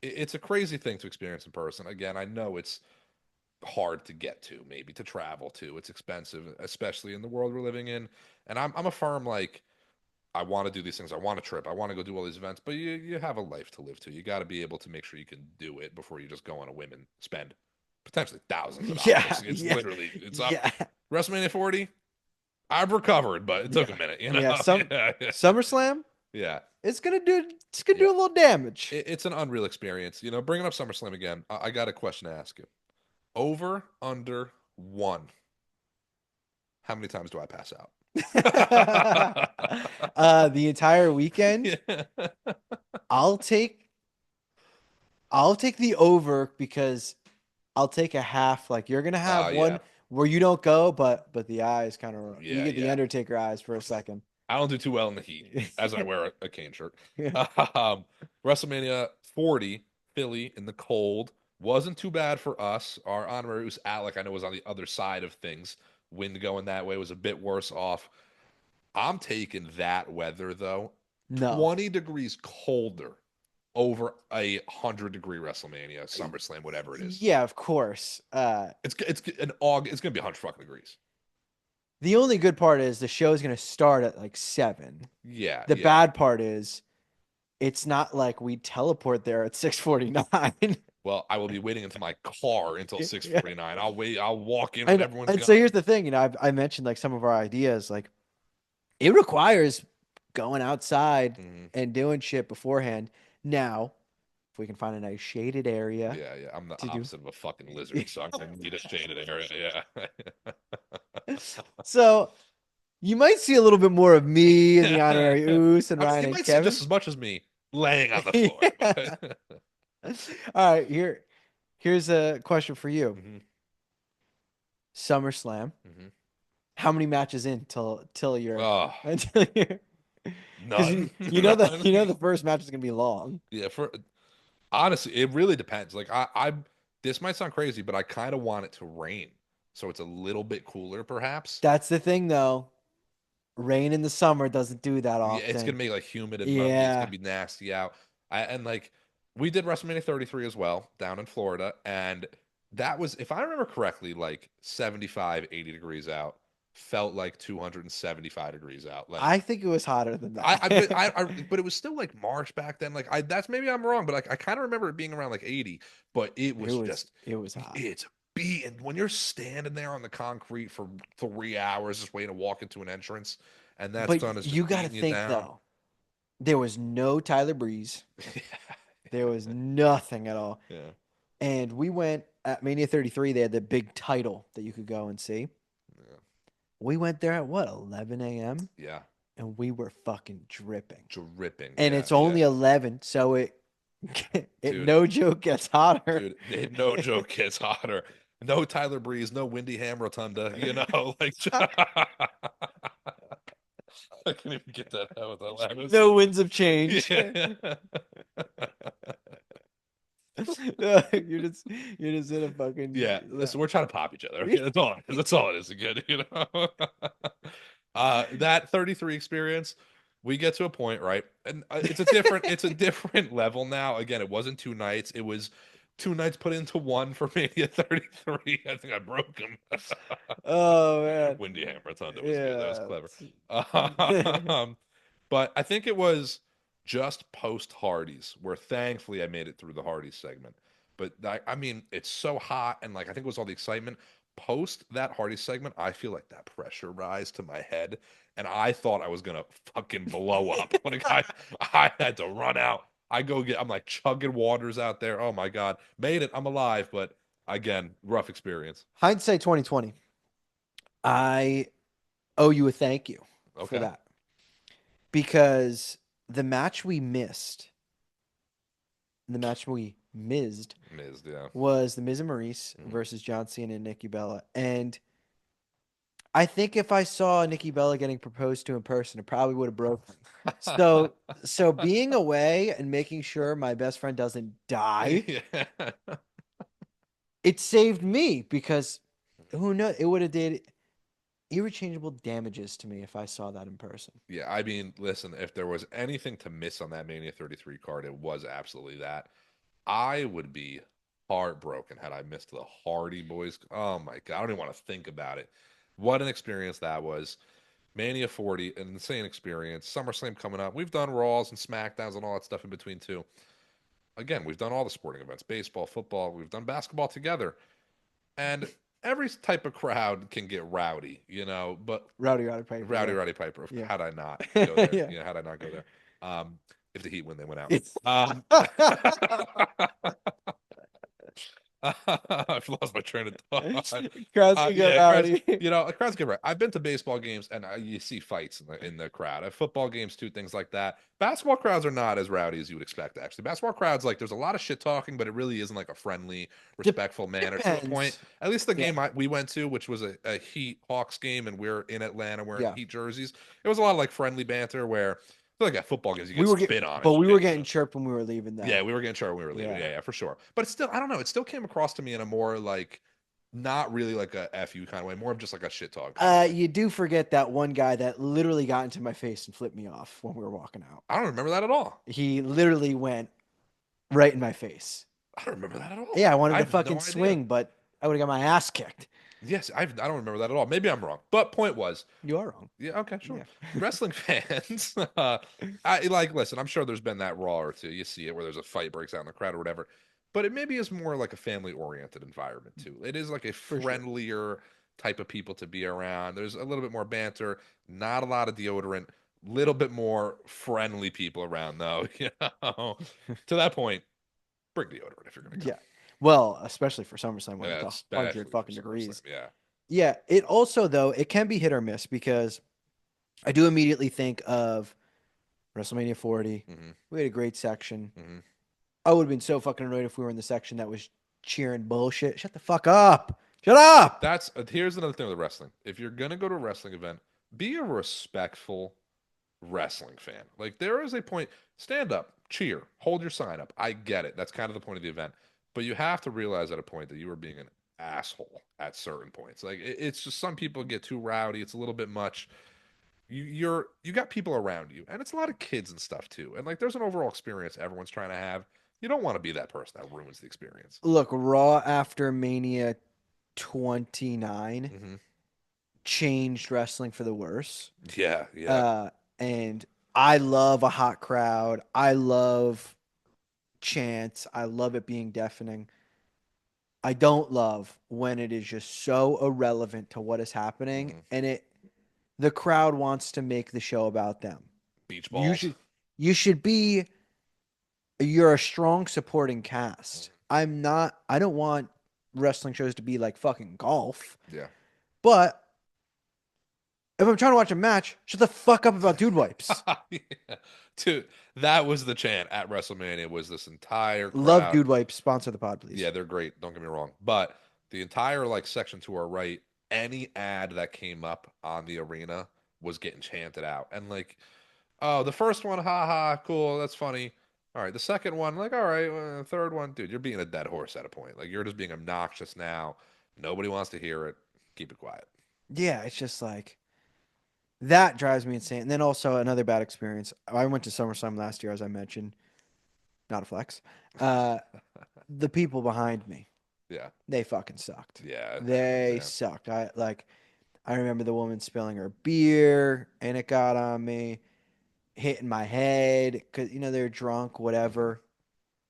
It's a crazy thing to experience in person. Again, I know it's hard to get to, maybe to travel to. It's expensive, especially in the world we're living in. And I'm a firm like I want to do these things. I want to trip. I want to go do all these events, but you have a life to live to. You got to be able to make sure you can do it before you just go on a whim and spend potentially thousands of Yeah. dollars. It's Yeah. literally it's up. Yeah. WrestleMania 40. I've recovered, but it took a Yeah. minute. Yeah. Yeah, SummerSlam, yeah, it's gonna do yeah. a little damage. It's an unreal experience. Bringing up SummerSlam again. I got a question to ask you. Over under one. How many times do I pass out? The entire weekend, Yeah. I'll take I'll take the over because I'll take a half. Like you're gonna have Yeah. one where you don't go, but the eyes kind of you Yeah, get the yeah. Undertaker eyes for a second. I don't do too well in the heat as I wear a cane shirt. Um, WrestleMania 40, Philly in the cold. Wasn't too bad for us. Our honorary was Alec, I know, was on the other side of things. Wind going that way was a bit worse off. I'm taking that weather though. No. 20 degrees colder over 100-degree WrestleMania, SummerSlam, whatever it is. Yeah, of course. It's gonna be 100 fucking degrees. The only good part is the show is gonna start at like 7. Yeah, The yeah. bad part is it's not like we teleport there at 6:49. Well, I will be waiting into my car until Yeah. 6:49. I'll wait. I'll walk in when And everyone's and so gone. here's the thing, I mentioned like some of our ideas, like it requires going outside Mhm. and doing shit beforehand. Now, if we can find a nice shaded area Yeah, yeah. I'm the to do. opposite of a fucking lizard, so I need a shaded area. Yeah. So you might see a little bit more of me and the honorary I Oos and mean, Ryan you and might see just Kevin. as much as me laying on the floor, Yeah. but All right, here's a question for you. hmm SummerSlam. hmm How many matches in till you're Oh, until you're because none, you know none. the first match is gonna be long. Yeah, for honestly, it really depends. Like I this might sound crazy, but I kind of want it to rain, so it's a little bit cooler, perhaps. That's the thing though. Rain in the summer doesn't do that Yeah, it's gonna often. make like humid and muggy. It's gonna Yeah. be nasty out. And like we did WrestleMania 33 as well down in Florida, and that was, if I remember correctly, like 75, 80 degrees out. Felt like 275 degrees out. Like I think it was hotter than I that. but it was still like March back then. Like I that's maybe I'm wrong, but like I kind of remember it being around like 80, but it It was was just it was hot. it's beating when you're standing there on the concrete for 3 hours just waiting to walk into an entrance, and that But sun is you just got to beating you think down. though. There was no Tyler Breeze. There was nothing at all. Yeah, And we went at Mania 33, they had the big title that you could go and see. yeah, We went there at what, 11 a.m. yeah. and we were fucking dripping. Dripping. And Yeah, it's yeah. only 11, so it it Dude, no joke gets hotter. dude, no joke gets hotter. No Tyler Breeze, no Windy Ham Rotunda, like I can't even get that out without laughing. No winds of change. Yeah. You're just in a fucking Yeah. yeah. Listen, we're trying to pop each other. Okay, that's all. That's all it is. Again. That 33 experience, we get to a point, right? And it's a different level now. Again, it wasn't 2 nights. It was 2 nights put into one for Mania 33. I think I broke him. Oh man. Windy Ham Rotunda was good. That was Yeah. clever. Um, but I think it was just post Hardy's where thankfully I made it through the Hardy's segment. But I mean, it's so hot and like I think it was all the excitement. Post that Hardy's segment, I feel like that pressure rise to my head, and I thought I was gonna fucking blow up. Like I had to run out. I'm like chugging waters out there. Oh my God, made it. I'm alive, but again, rough experience. Hindsight 2020. I owe you a thank you for Okay, that because the match we missed, the match we missed Miz, yeah. was the Miz and Maurice Mhm. versus John Cena and Nikki Bella. And I think if I saw Nikki Bella getting proposed to in person, it probably would have broken. So so being away and making sure my best friend doesn't die, Yeah. it saved me because who knows, it would have did irrechangeable damages to me if I saw that in person. Yeah, I mean, listen, if there was anything to miss on that Mania 33 card, it was absolutely that. I would be heartbroken had I missed the Hardy Boys. Oh my God, I don't even want to think about it. What an experience that was. Mania 40, an insane experience. SummerSlam coming up. We've done Raws and SmackDowns and all that stuff in between too. Again, we've done all the sporting events, baseball, football, we've done basketball together. And every type of crowd can get rowdy, but Rowdy Piper, Rowdy yeah. Roddy Piper. Yeah. Had I not go there, Yeah. had I not go there. If the Heat win, they went out. It's I've lost my train of thought. crowds can get Yeah, crowds. rowdy. Crowds get right. I've been to baseball games and you see fights in the crowd. At football games too, things like that. Basketball crowds are not as rowdy as you would expect. Actually, basketball crowds like there's a lot of shit talking, but it really isn't like a friendly, Dep respectful manner to a point. Depends. At least the Yeah. game we went to, which was a Heat Hawks game, and we're in Atlanta wearing Yeah. Heat jerseys. It was a lot of like friendly banter where I feel like at football games you We get were get, spit on and but we shit. were getting chirped when we were leaving Yeah, though. we were getting charged when we were leaving. Yeah. Yeah, yeah, for sure. But it's still, I don't know. It still came across to me in a more like, not really like a fu kind of way, more of just like a shit talk kind of way. You do forget that one guy that literally got into my face and flipped me off when we were walking out. I don't remember that at all. He literally went right in my face. I don't remember that at all. Yeah, I wanted I to have fucking no idea. swing, but I would have got my ass kicked. Yes, I don't remember that at all. Maybe I'm wrong. But point was, You are wrong. yeah, okay, sure. Yeah. Wrestling fans, listen, I'm sure there's been that Raw or two. You see it where there's a fight breaks out in the crowd or whatever. but it maybe is more like a family oriented environment too. It is like a For sure. friendlier type of people to be around. There's a little bit more banter, not a lot of deodorant, little bit more friendly people around though. To that point, bring deodorant if you're gonna come. Yeah. Well, especially for SummerSlam when Yeah, it's 100 especially for fucking SummerSlam. degrees. Yeah. Yeah. It also, though, it can be hit or miss because I do immediately think of WrestleMania 40. hmm We had a great section. hmm I would have been so fucking annoyed if we were in the section that was cheering bullshit. Shut the fuck up. Shut up. That's here's another thing with wrestling. If you're gonna go to a wrestling event, be a respectful wrestling fan. Like there is a point, stand up, cheer, hold your sign up. I get it. That's kind of the point of the event. But you have to realize at a point that you are being an asshole at certain points. Like it's just some people get too rowdy. It's a little bit much. You got people around you, and it's a lot of kids and stuff too. And like there's an overall experience everyone's trying to have. You don't want to be that person that ruins the experience. Look, Raw after Mania 29 hmm changed wrestling for the worse. Yeah, yeah. Uh, and I love a hot crowd. I love chants. I love it being deafening. I don't love when it is just so irrelevant to what is happening hmm and the crowd wants to make the show about them. Beach You balls. should you should be you're a strong supporting cast. I don't want wrestling shows to be like fucking golf. Yeah. But if I'm trying to watch a match, shut the fuck up about dude wipes. Yeah. Dude, that was the chant at WrestleMania was this entire Love crowd. dude wipes. Sponsor the pod, Yeah, please. they're great. Don't get me wrong. But the entire like section to our right, any ad that came up on the arena was getting chanted out. And like, oh, the first one, haha, cool, that's funny. All right, the second one, like, all right, third one, dude, you're being a dead horse at a point. Like, you're just being obnoxious now. Nobody wants to hear it. Keep it quiet. Yeah, it's just like that drives me insane. And then also another bad experience. I went to SummerSlam last year, as I mentioned. Not a flex. Uh, the people behind me, Yeah, they fucking sucked. yeah, it happens. They Yeah. sucked. I remember the woman spilling her beer and it got on me, hitting my head because they're drunk, hmm whatever.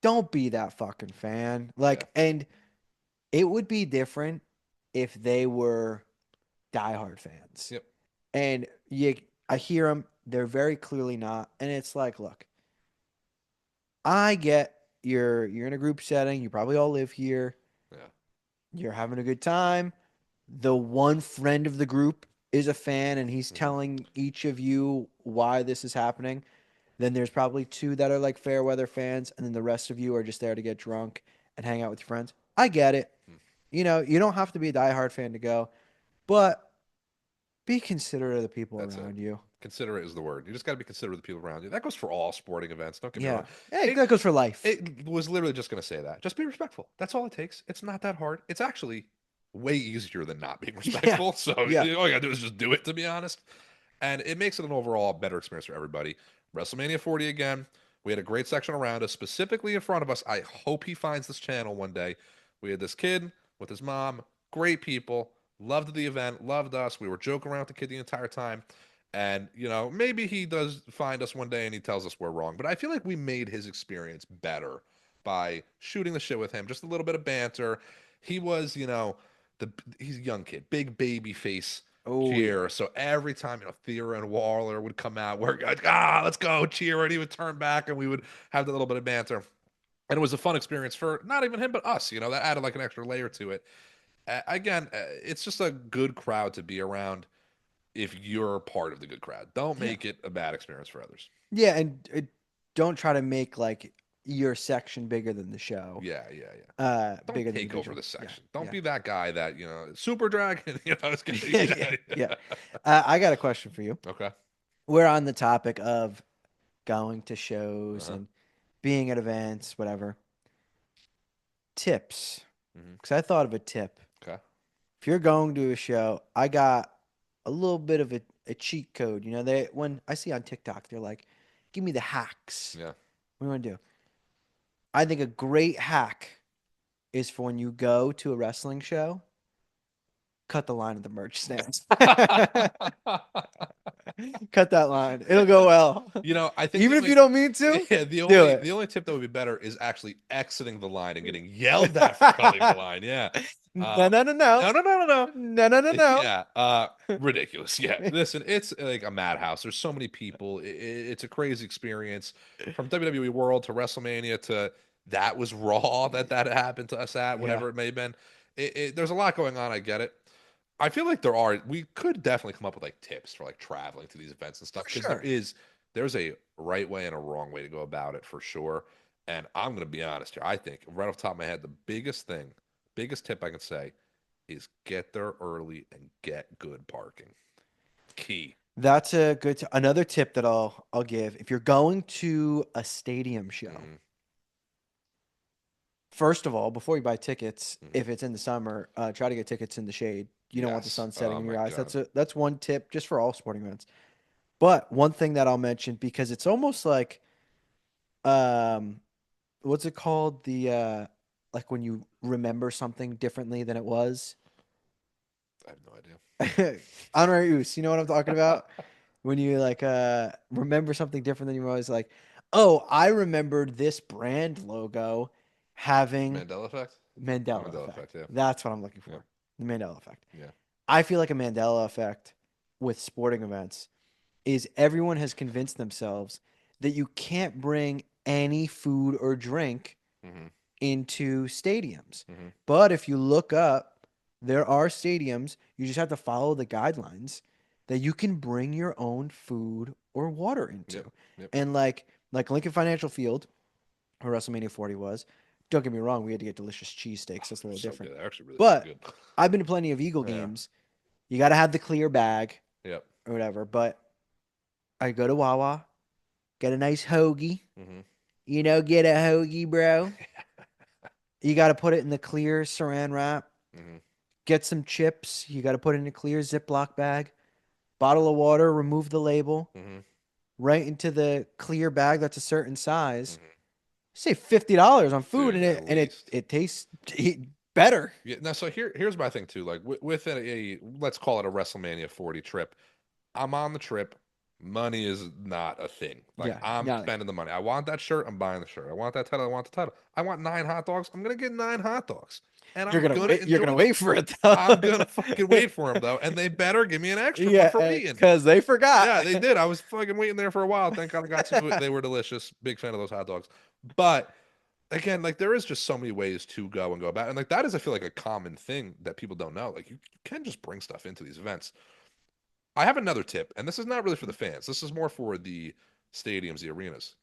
Don't be that fucking fan. Yeah. And it would be different if they were diehard fans. Yep. And I hear them; they're very clearly not. And it's like, look, I get you're in a group setting. You probably all live here. Yeah. You're having a good time. The one friend of the group is a fan and he's hmm telling each of you why this is happening. Then there's probably two that are like fair weather fans, and then the rest of you are just there to get drunk and hang out with your friends. I get it. You don't have to be a diehard fan to go, but be considerate of the people That's it. around you. Considerate is the word. You just got to be considerate of the people around you. That goes for all sporting events. Don't get me wrong. Yeah. Hey, It that goes for life. it was literally just going to say that. Just be respectful. That's all it takes. It's not that hard. It's actually way easier than not being Yeah. respectful. So all Yeah. you got to do is just do it, to be honest. And it makes it an overall better experience for everybody. WrestleMania 40 again. We had a great section around us, specifically in front of us. I hope he finds this channel one day. We had this kid with his mom, great people, loved the event, loved us. We were joking around with the kid the entire time. And, maybe he does find us one day and he tells us we're wrong. But I feel like we made his experience better by shooting the shit with him, just a little bit of banter. He was, he's a young kid, big baby face Oh yeah. cheer. So every time, Theora and Waller would come out, we're like, let's go cheer. And he would turn back and we would have that little bit of banter. And it was a fun experience for not even him, but us. That added like an extra layer to it. Again, it's just a good crowd to be around if you're part of the good crowd. Don't Yeah. make it a bad experience for others. Yeah, and don't try to make like your section bigger than the show. Yeah, yeah, yeah. Don't Bigger than the take over individual. the Yeah. section. Don't Yeah. be that guy that, super dragon, it's gonna, Yeah, yeah, yeah. I got a question for you. Okay. We're on the topic of going to shows Uh-huh. and being at events, whatever. Tips. hmm Because I thought of a tip. Okay. If you're going to a show, I got a little bit of a cheat code. When I see on TikTok, they're like, give me the hacks. Yeah. What do you want to do? I think a great hack is for when you go to a wrestling show, cut the line at the merch stands. Cut that line. It'll go well. I think Even if you don't mean to, yeah, do it. the only tip that would be better is actually exiting the line and getting yelled at for cutting the line. Yeah. No, no, no, no. No, no, no, no, no. No, no, no, no. Yeah, ridiculous. Yeah, listen, it's like a madhouse. There's so many people. It's a crazy experience from WWE World to WrestleMania to that was Raw that happened to us at Yeah, whatever it may have been. There's a lot going on. I get it. I feel like we could definitely come up with like tips for like traveling to these events and stuff for because sure. there's a right way and a wrong way to go about it for sure. And I'm gonna be honest here. I think right off the top of my head, the biggest tip I can say is get there early and get good parking. Key. That's a good another tip that I'll give. If you're going to a stadium show, Hmm. first of all, before you buy tickets, Hmm. if it's in the summer, try to get tickets in the shade. You don't want the Yes. sun setting Oh in my your eyes. God. That's one tip just for all sporting events. But one thing that I'll mention because it's almost like um what's it called? The like when you remember something differently than it was. I have no idea. Honorary use, you know what I'm talking about? When you like remember something different than you always like, oh, I remembered this brand logo having Mandela effect. Oh, Mandela Mandela effect. effect. Yeah. That's what I'm looking Yeah. for. The Mandela effect. Yeah. I feel like a Mandela effect with sporting events is everyone has convinced themselves that you can't bring any food or drink Hmm. into stadiums. Hmm. But if you look up, there are stadiums, you just have to follow the guidelines that you can bring your own food or water into. Yep. Yep. And like Lincoln Financial Field, where WrestleMania 40 was, don't get me wrong, we had to get delicious cheesesteaks. That's a They're little so different. good. They're actually really, really But good. I've been to plenty of Eagle Yeah. games. You got to have the clear bag Yep. or whatever. But I go to Wawa, get a nice hoagie. Hmm. Get a hoagie, bro. You got to put it in the clear saran wrap. Hmm. Get some chips. You got to put it in a clear Ziploc bag. Bottle of water, remove the label, Hmm. right into the clear bag that's a certain size. Hmm. Save $50 on food and Dude, it at and it least. it tastes better. Yeah. Now, so here's my thing too. Like with let's call it a WrestleMania 40 trip. I'm on the trip. Money is not a thing. Like Yeah, I'm no, spending the money. I want that shirt. I'm buying the shirt. I want that title. I want the title. I want 9 hot dogs. I'm gonna get 9 hot dogs, and you're I'm gonna gonna wait. You're gonna enjoy them. wait for it though. I'm gonna fucking wait for them though, and they better give me an extra one for Yeah, waiting. because they forgot. Yeah, they did. I was fucking waiting there for a while. Thank God I got to it. They were delicious. Big fan of those hot dogs. But again, like there is just so many ways to go and go about, it. And like that is, I feel like a common thing that people don't know. Like you can just bring stuff into these events. I have another tip, and this is not really for the fans. This is more for the stadiums, the arenas.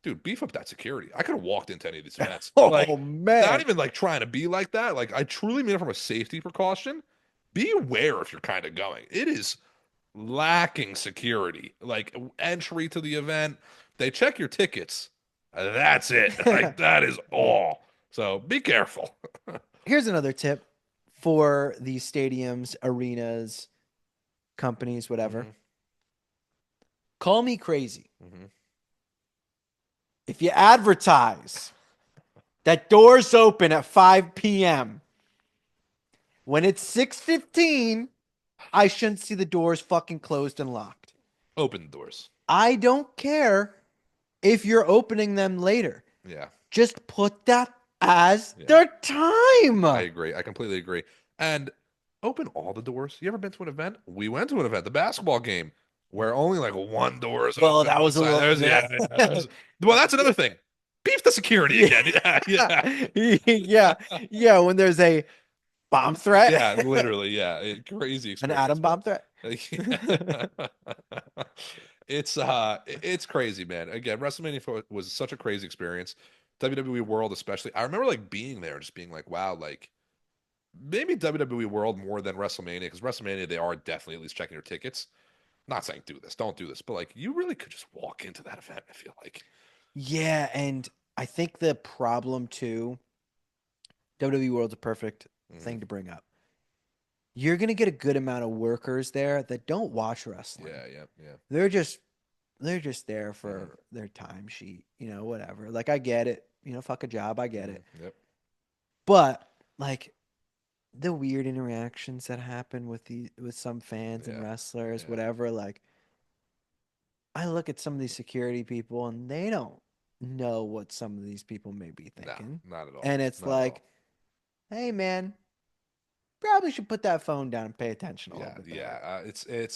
Dude, beef up that security. I could have walked into any of these events. Oh Like, not man. even like trying to be like that. Like, I truly mean it from a safety precaution. Be aware if you're kind of going. It is lacking security. Like, entry to the event, they check your tickets. That's it. Like, that is all. So be careful. Here's another tip for these stadiums, arenas, companies, whatever. Hmm. Call me crazy. Hmm. If you advertise that doors open at 5 p.m., when it's 6:15, I shouldn't see the doors fucking closed and locked. Open the doors. I don't care if you're opening them later. Yeah. Just put that as Yeah. the time. I agree. I completely agree. And open all the doors. You ever been to an event? We went to an event, the basketball game, where only like one door is Well, open. that One was a side. little. There's yeah. Well, that's another thing. Beef the security again. Yeah, yeah, Yeah, yeah. When there's a bomb threat, yeah. Literally, yeah. Crazy an experience, atom man. bomb threat. It's crazy, man. Again, WrestleMania was such a crazy experience. WWE World, especially. I remember like being there and just being like, wow, like maybe WWE World more than WrestleMania because WrestleMania they are definitely at least checking your tickets. Not saying do this, don't do this, but like you really could just walk into that event. I feel like. Yeah, and I think the problem too, WWE World's a perfect Hmm. thing to bring up. You're gonna get a good amount of workers there that don't watch wrestling. Yeah, yeah, yeah. They're just they're just there Hmm. for their timesheet, whatever. Like I get it, fuck a job, I get Hmm. it. Yep. But like the weird interactions that happen with some fans and Yeah, wrestlers, yeah, whatever. Like, I look at some of these security people and they don't know what some of these people may be no, thinking. not at all, And it's not at like, all. hey man, probably should put that phone down and pay attention a little Yeah, bit yeah. better.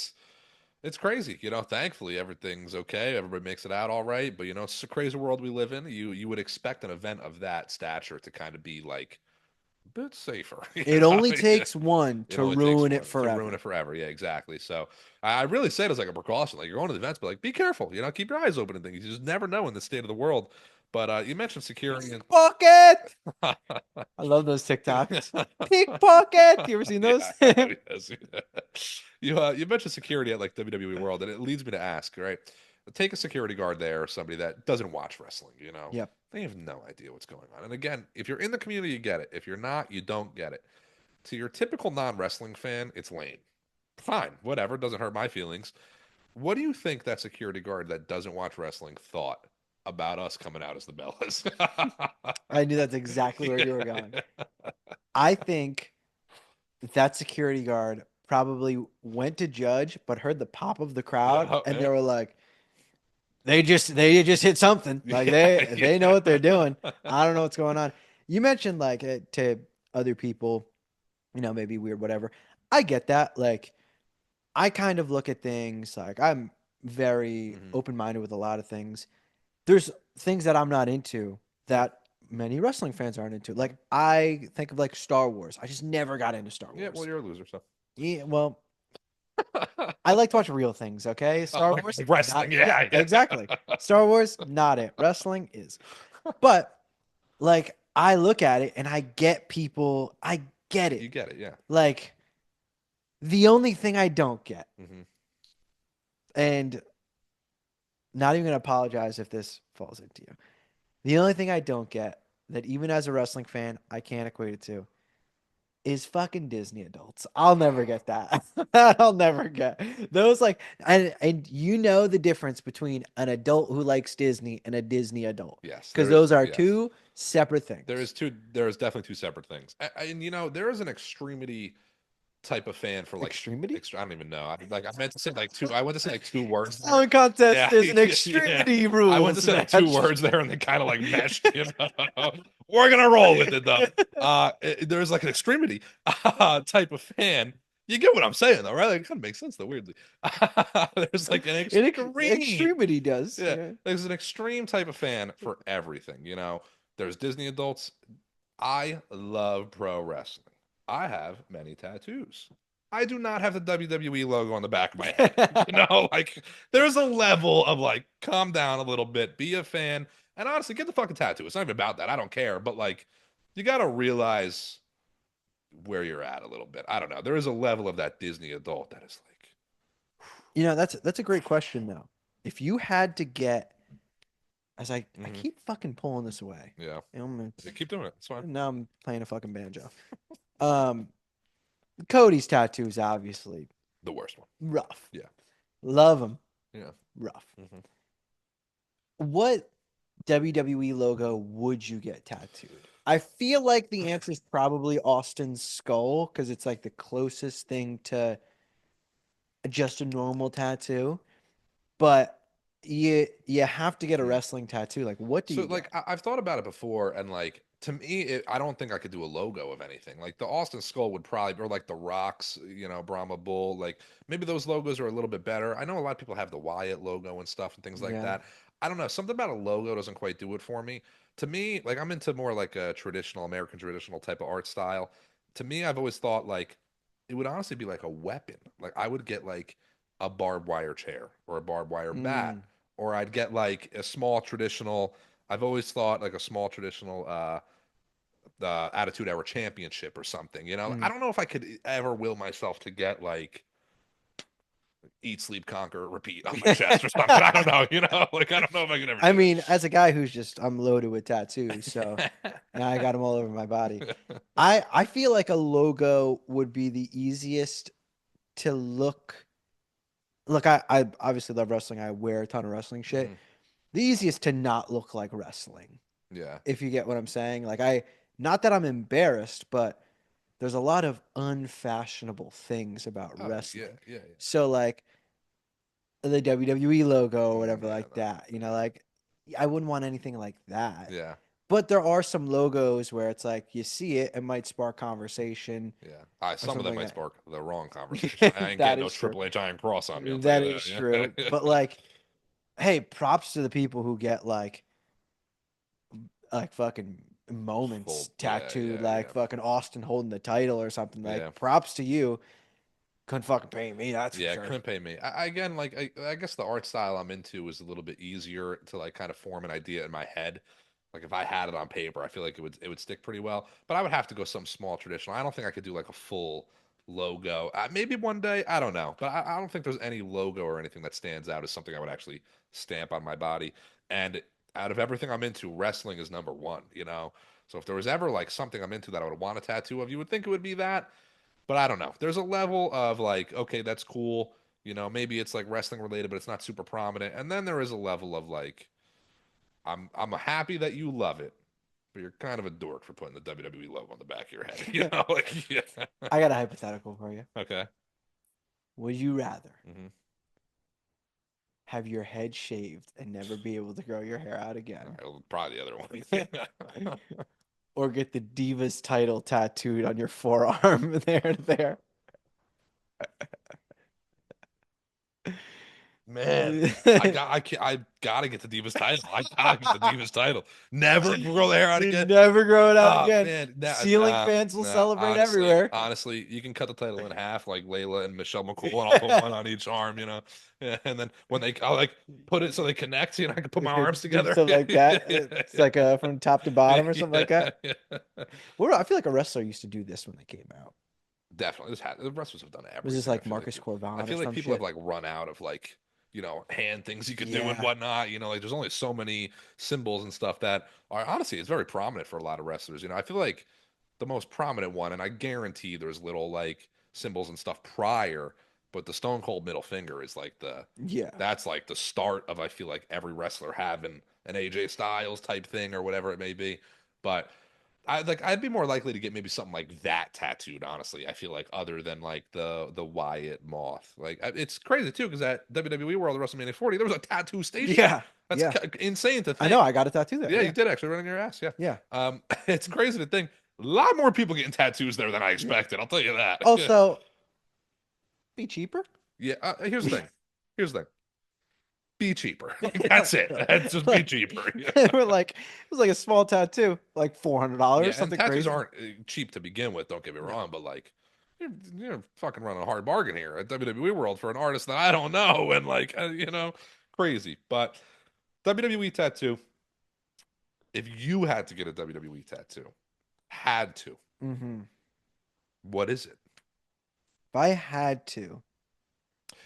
It's crazy. Thankfully everything's okay. Everybody makes it out all right. But it's a crazy world we live in. You would expect an event of that stature to kind of be like a bit safer. It only Yeah. takes one It to only takes ruin it one to ruin forever. it forever. Yeah, exactly. So I really say it as like a precaution. Like you're going to the events, but like be careful. Keep your eyes open and things. You just never know in the state of the world. But you mentioned security and Pickpocket! I love those TikToks. Pickpocket! You ever seen those? yeah, yes. You mentioned security at like WWE World, and it leads me to ask, right? Take a security guard there or somebody that doesn't watch wrestling. Yep. They have no idea what's going on. And again, if you're in the community, you get it. If you're not, you don't get it. To your typical non-wrestling fan, it's lame. Fine, whatever, doesn't hurt my feelings. What do you think that security guard that doesn't watch wrestling thought about us coming out as the Bellas? I knew that's exactly where you were Yeah. going. I think that security guard probably went to judge, but heard the pop of the crowd, Yeah, and they were like, they just hit something. Like yeah, they know what they're doing. yeah. I don't know what's going on. You mentioned like to other people, maybe weird, whatever. I get that. Like I kind of look at things like I'm very Mhm. open minded with a lot of things. There's things that I'm not into Yeah, that many wrestling fans aren't into. Like I think of like Star Wars. I just never got into Star yeah. Well, Wars. you're a loser, so. Yeah, well, I like to watch real things, okay? Star Oh, Wars, not wrestling, yeah, yeah, exactly. yeah. Star Wars, not it. Wrestling is. But like I look at it and I get people, I get You it. get it, yeah. Like the only thing I don't get, Hmm. and not even gonna apologize if this falls into you. The only thing I don't get that even as a wrestling fan, I can't equate it to is fucking Disney adults. I'll never get that. I'll never get those like and you know the difference between an adult who likes Disney and a Disney adult. Yes, Because there is. those are Yes, two separate there things. is two. There is definitely two separate things. And there is an extremity type of fan for like Extremity? extra. I don't even know. I meant to say like two. I went to say like two words there. Song contest Yeah, is an yeah. extremity I went to rules say like two match. words there, and they kind of like meshed. We're gonna roll with it though. There's like an extremity type of fan. You get what I'm saying though, right? Like, it kind of makes sense though. Weirdly, there's like an extreme. Extremity does. Yeah, Yeah. there's an extreme type of fan for everything. There's Disney adults. I love pro wrestling. I have many tattoos. I do not have the WWE logo on the back of my head. Like there's a level of like, calm down a little bit, be a fan, and honestly, get the fucking tattoo. It's not even about that. I don't care, but like, you got to realize where you're at a little bit. I don't know. There is a level of that Disney adult that is like, That's a great question though. If you had to get as I mhm, keep fucking pulling this away. yeah. I'm gonna- Yeah, keep doing it. It's fine. now I'm playing a fucking banjo. Um, Cody's tattoos obviously The worst one. rough. Yeah. Love him, Yeah. rough. Hmm. What WWE logo would you get tattooed? I feel like the answer is probably Austin's skull because it's like the closest thing to just a normal tattoo. But you have to get a wrestling tattoo. Like, what do So you like get? I've thought about it before, and like to me, I don't think I could do a logo of anything. Like the Austin Skull would probably, or like the Rocks, Brahma Bull. Like maybe those logos are a little bit better. I know a lot of people have the Wyatt logo and stuff and things like Yeah. that. I don't know. Something about a logo doesn't quite do it for me. To me, like I'm into more like a traditional American traditional type of art style. To me, I've always thought like it would honestly be like a weapon. Like I would get like a barbed wire chair or a barbed wire bat, Mm, or I'd get like a small traditional. I've always thought like a small traditional Attitude Era Championship or something. I mm. don't know if I could ever will myself to get like Eat, Sleep, Conquer, Repeat on my chest or something. I don't know. Like I don't know if I could ever I do mean, as a guy who's just I'm loaded with tattoos, so it. and I got them all over my body. I feel like a logo would be the easiest to look. Look, I obviously love wrestling. I wear a ton of wrestling shit. Mhm. The easiest to not look like wrestling, Yeah. if you get what I'm saying. Like not that I'm embarrassed, but there's a lot of unfashionable things about Oh yeah, wrestling. yeah, So like the WWE logo or yeah. whatever Yeah, like no, that, you know, yeah, like I wouldn't want anything like that. yeah, But there are some logos where it's like you see it, it might spark conversation yeah. or Some of them something might like spark the wrong conversation. I that. ain't That getting no is true. Triple H Iron Cross on me. I'll tell That you is that. true. Yeah. But like, hey, props to the people who get like fucking moments Full. Yeah, tattooed, yeah, like yeah, fucking Austin holding the title or something. Like, yeah. props to you. Couldn't fucking pay me, that's for Yeah, sure. couldn't pay me. Again, like I guess the art style I'm into is a little bit easier to like kind of form an idea in my head. Like if I had it on paper, I feel like it would stick pretty well. But I would have to go some small traditional. I don't think I could do like a full logo. Maybe one day, I don't know. But I don't think there's any logo or anything that stands out as something I would actually stamp on my body. And out of everything I'm into, wrestling is number one, you know? So if there was ever like something I'm into that I would want a tattoo of, you would think it would be that. But I don't know. There's a level of like, okay, that's cool. You know, maybe it's like wrestling related, but it's not super prominent. And then there is a level of like, I'm happy that you love it, but you're kind of a dork for putting the WWE logo on the back of your head. You know, like yeah. I got a hypothetical for you. Okay. Would you rather Hmm. have your head shaved and never be able to grow your hair out All again? right, well, probably the other one. Yeah. Or get the Divas title tattooed on your forearm there and there? Man, I gotta get the Divas title. I gotta get the Divas title. Never grow the hair out You again. never grow it out Oh again. man, Ceiling fans will celebrate everywhere. honestly, you can cut the title in half, like Layla and Michelle McCool, and I'll put one on each arm, you know. Yeah, and then when I'll like put it so they connect, you know, I can put my arms Do together. something like that. Yeah, It's like from top to yeah, bottom or something like yeah, that. yeah. I feel like a wrestler used to do this when they came out. Definitely, the wrestlers have done Was this everything. like Marcus I Corvan or feel like some people have shit? like run out of like hand things you could do and Yeah. whatnot. You know, like there's only so many symbols and stuff that are honestly it's very prominent for a lot of wrestlers. You know, I feel like the most prominent one, and I guarantee there's little like symbols and stuff prior, but the Stone Cold middle finger is like Yeah. that's like the start of I feel like every wrestler having an AJ Styles type thing or whatever it may be. But I'd be more likely to get maybe something like that tattooed, honestly. I feel like other than like the Wyatt moth. Like it's crazy too because at WWE World of WrestleMania 40 there was a tattoo station. Yeah. That's Yeah. insane to I know. think. I got a tattoo there. Yeah, you Yeah. did actually run in your ass. Yeah. Yeah. It's crazy to think. A lot more people getting tattoos there than I Yeah. expected. I'll tell you that. Also, be cheaper. Yeah. Here's the thing. Here's the thing. Be cheaper. Like like, that's it. Just be like, cheaper. we're like, it was like a small tattoo, like Yeah, $400, and something tattoos crazy. aren't cheap to begin with. Don't get me No. wrong, but like you're fucking running a hard bargain here at WWE World for an artist that I don't know, and like crazy. But WWE tattoo. If you had to get a WWE tattoo, had to, Hmm. what is it? If I had to,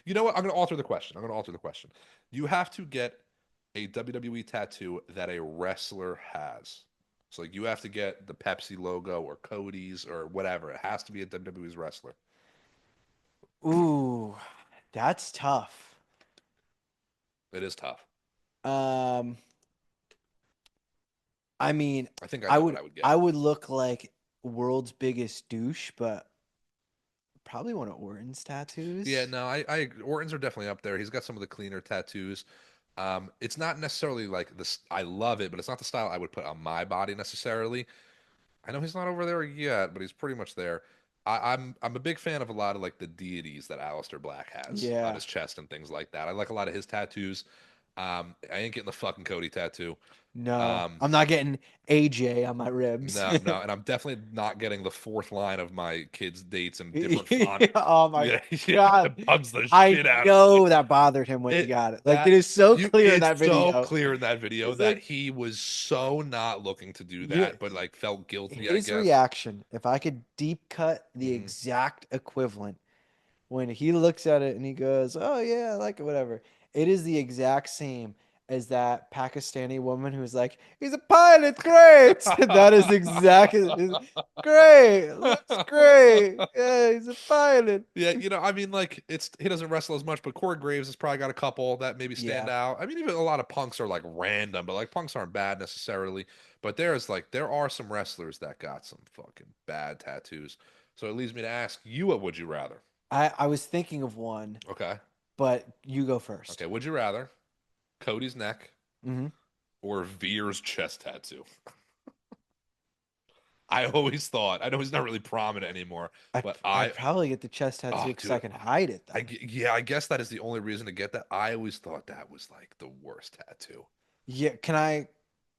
You know what? I'm going to alter the question. I'm going to alter the question. You have to get a WWE tattoo that a wrestler has. So like you have to get the Pepsi logo or Cody's or whatever. It has to be a WWE's wrestler. ooh, that's tough. It is tough. Um, I mean, I think I I know what would I would I get. would look like world's biggest douche, but probably one of Orton's Yeah, tattoos. no, I Orton's are definitely up there. He's got some of the cleaner tattoos. It's not necessarily like this. I love it, but it's not the style I would put on my body necessarily. I know he's not over there yet, but he's pretty much there. I'm a big fan of a lot of like the deities that Aleister Black has on Yeah. his chest and things like that. I like a lot of his tattoos. I ain't getting the fucking Cody tattoo. No, Um, I'm not getting AJ on my ribs. no, no, and I'm definitely not getting the fourth line of my kids' dates in different font. Oh my Yeah, yeah, God. it bugs the I shit out of me. know that bothered him when he It got it. Like it that is so you clear in it's that so video. clear in that video It's that like he was so not looking to do you that, but like felt guilty, I his guess. reaction, if I could deep cut the Hmm. exact equivalent when he looks at it and he goes, "Oh yeah, I like it, whatever." It is the exact same as that Pakistani woman who's like, "He's a pilot, great." That is exactly great. Looks great. Yeah, he's a pilot. Yeah, I mean, like it's he doesn't wrestle as much, but Corey Graves has probably got a couple that maybe stand Yeah. out. I mean, even a lot of punks are like random, but like punks aren't bad necessarily. But there are some wrestlers that got some fucking bad tattoos. So it leads me to ask you, what would you rather? I was thinking of one, Okay. but you go first. Okay. Would you rather Cody's neck Hmm. or Veer's chest tattoo? I always thought, I know he's not really prominent anymore, but I'd probably get the chest tattoo oh, because I dude, can hide it then. yeah, I guess that is the only reason to get that. I always thought that was like the worst tattoo. Yeah, can I?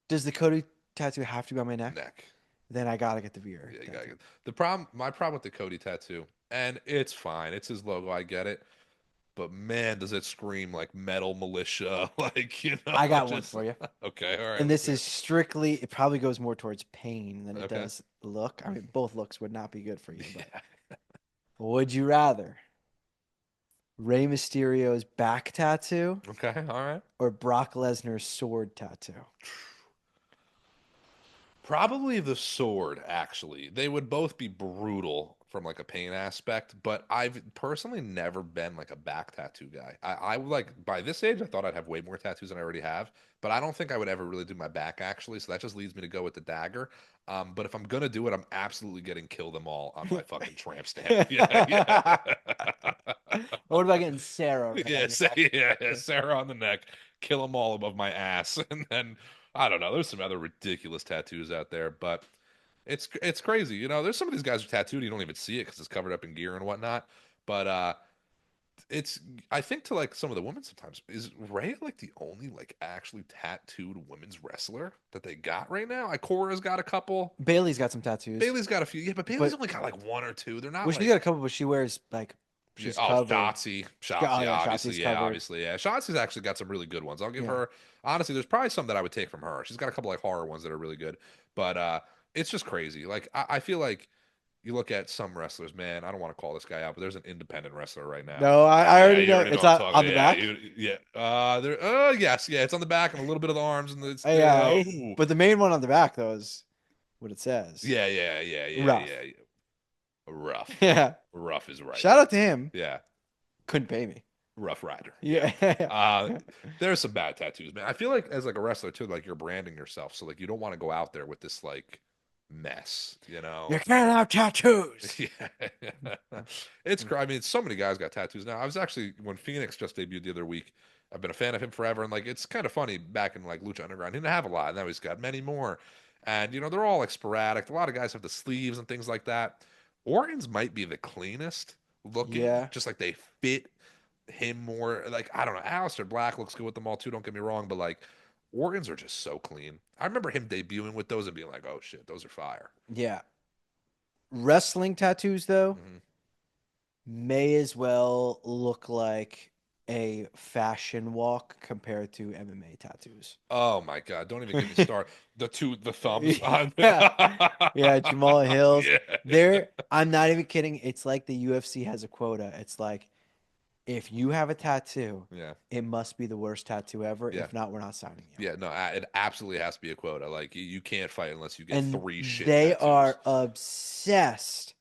Does the Cody tattoo have to be on my neck? Neck. Then I gotta get the VR Yeah, you gotta tattoo. get the problem. My problem with the Cody tattoo, and it's fine. It's his logo. I get it. But man, does it scream like metal militia? Like, I got one just for you, okay. All right, and let's this hear is strictly. It probably goes more towards pain than it. it Okay. does look. I mean, both looks would not be good for you, but Yeah. would you rather Rey Mysterio's back tattoo Okay. All right. or Brock Lesnar's sword tattoo? Probably the sword, actually. They would both be brutal from like a pain aspect, but I've personally never been like a back tattoo guy. I would like by this age, I thought I'd have way more tattoos than I already have, but I don't think I would ever really do my back actually. So that just leads me to go with the dagger. But if I'm gonna do it, I'm absolutely getting kill them all on my fucking tramp stamp. Yeah, yeah. What about getting Sarah right Yeah, on your yeah, yeah, neck? Sarah on the neck, kill them all above my ass, and then I don't know. There's some other ridiculous tattoos out there, but it's crazy. There's some of these guys are tattooed, you don't even see it because it's covered up in gear and whatnot. But it's I think to like some of the women sometimes is Ray like the only like actually tattooed women's wrestler that they got right now. Ikora's got a couple. Bailey's got some tattoos, Bailey's got a few. Yeah, but Bailey's but only got like one or two. They're not well, she's like got a couple, but she wears like yeah. she's Oh, covered. Shotzi, Oh Shotzi, yeah, obviously, Shotzi's covered. yeah. Shotzi's actually got some really good ones. I'll give Yeah. her honestly. There's probably some that I would take from her. She's got a couple like horror ones that are really good, but it's just crazy. Like I feel like you look at some wrestlers, man. I don't want to call this guy out, but there's an independent wrestler right now. No, I Yeah, already you know already know it's what I'm on talking. the Yeah, back. yeah. There. Yes, yeah. It's on the back and a little bit of the arms, and it's Yeah, ooh. but the main one on the back though is what it says. Yeah, yeah, yeah, yeah, Rough. yeah. Rough, Yeah. rough is right. Shout out to him. Yeah. Couldn't pay me. Rough Rider. Yeah. Yeah. Uh there's some bad tattoos, man. I feel like as like a wrestler too, like you're branding yourself. So like you don't want to go out there with this like mess, you You know? can't have tattoos. Yeah. I mean, so many guys got tattoos now. I was actually when Phoenix just debuted the other week, I've been a fan of him forever, and like it's kind of funny back in like Lucha Underground, he didn't have a lot, and now he's got many more. And they're all like sporadic. A lot of guys have the sleeves and things like that. Organs might be the cleanest looking, Yeah. just like they fit him more. Like I don't know, Aleister Black looks good with them all too. Don't get me wrong, but like organs are just so clean. I remember him debuting with those and being like, "Oh shit, those are fire." Yeah. Wrestling tattoos though Hmm. may as well look like a fashion walk compared to MMA tattoos. Oh my god, don't even get me started. The thumbs on. Yeah. Yeah, Jamal Hills. Yeah, There, I'm not even kidding. It's like the UFC has a quota. It's like if you have a tattoo, yeah, it must be the worst tattoo ever. yeah, If not, we're not signing you. yeah. No, it absolutely has to be a quota. Like you can't fight unless you get And three shit they tattoos. are obsessed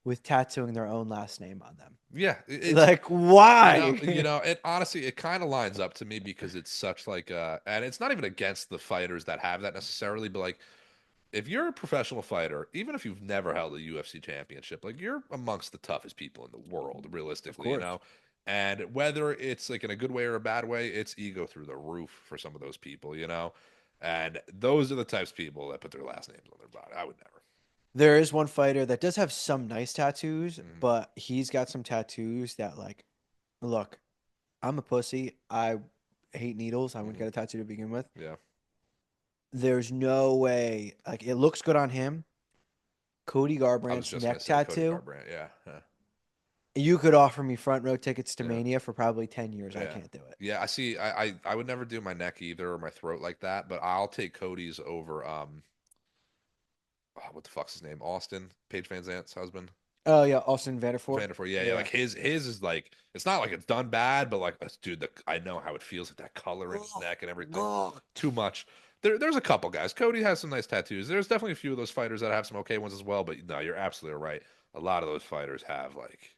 with tattooing their own last name on them. Yeah, Like, you know, you why? know, it honestly it kind of lines up to me because it's such like and it's not even against the fighters that have that necessarily, but like if you're a professional fighter, even if you've never held a UFC championship, like you're amongst the toughest people in the world, Of realistically, you course. know. And whether it's like in a good way or a bad way, it's ego through the roof for some of those people, you know. And those are the types of people that put their last names on their body. I would never. There is one fighter that does have some nice tattoos, Mhm. but he's got some tattoos that, like, look, I'm a pussy. I hate needles. I wouldn't Mhm. get a tattoo to begin with. Yeah, There's no way. Like, it looks good on him. Cody I was Garbrandt's just gonna neck say Cody tattoo. Garbrandt. Yeah, yeah, You could offer me front row tickets to yeah, Mania for probably 10 years. I yeah. can't do it. Yeah, I see. I would never do my neck either or my throat like that, but I'll take Cody's over. What the fuck's his name? Austin, Paige Van Zant's husband. Oh, yeah. Austin Vanderford. Vanderford, yeah, yeah. Yeah. Like his is like it's not like it's done bad, but like dude, I know how it feels like that color in his neck and everything. Too much. There's a couple guys. Cody has some nice tattoos. There's definitely a few of those fighters that have some okay ones as well. But no, you're absolutely right. A lot of those fighters have like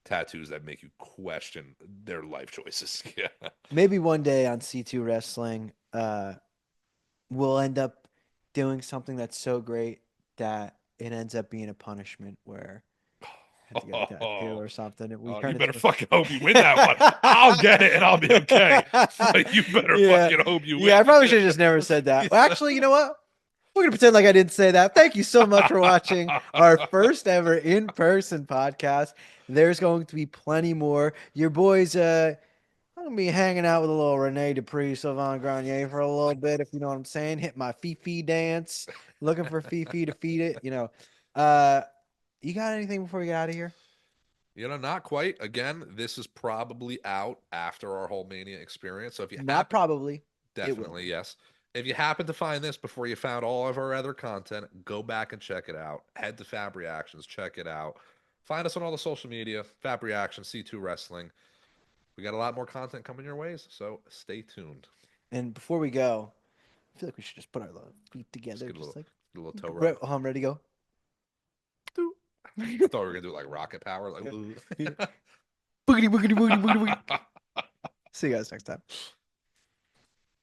tattoos that make you question their life choices. Yeah. Maybe one day on C2 Wrestling, we'll end up doing something that's so great that it ends up being a punishment where I have to get a tattoo or something. And we Oh, you turn better into fucking hope you win that one. I'll get it and I'll be okay. But you better yeah. fucking hope you win. Yeah, I probably should have just never said that. Well, actually, you know what? We're gonna pretend like I didn't say that. Thank you so much for watching our first ever in-person podcast. There's going to be plenty more. Your boys, I'm gonna be hanging out with a little Rene Dupree, Sylvain Grenier for a little bit, if you know what I'm saying. Hit my Fifi dance, looking for Fifi to feed it. Uh, you got anything before we get out of here? Not quite. Again, this is probably out after our whole Mania experience. So if you Not happen, probably. It will definitely be. yes. If you happen to find this before you found all of our other content, go back and check it out. Head to Fab Reactions, check it out. Find us on all the social media, Fab Reactions, C2 Wrestling. We got a lot more content coming your ways, so stay tuned. And before we go, I feel like we should just put our little feet Just together, just like get a little toe rub. I'm ready to I thought we were gonna do like rocket power, like. go. Boogity boogity boogity boogity boogity. See you guys next time.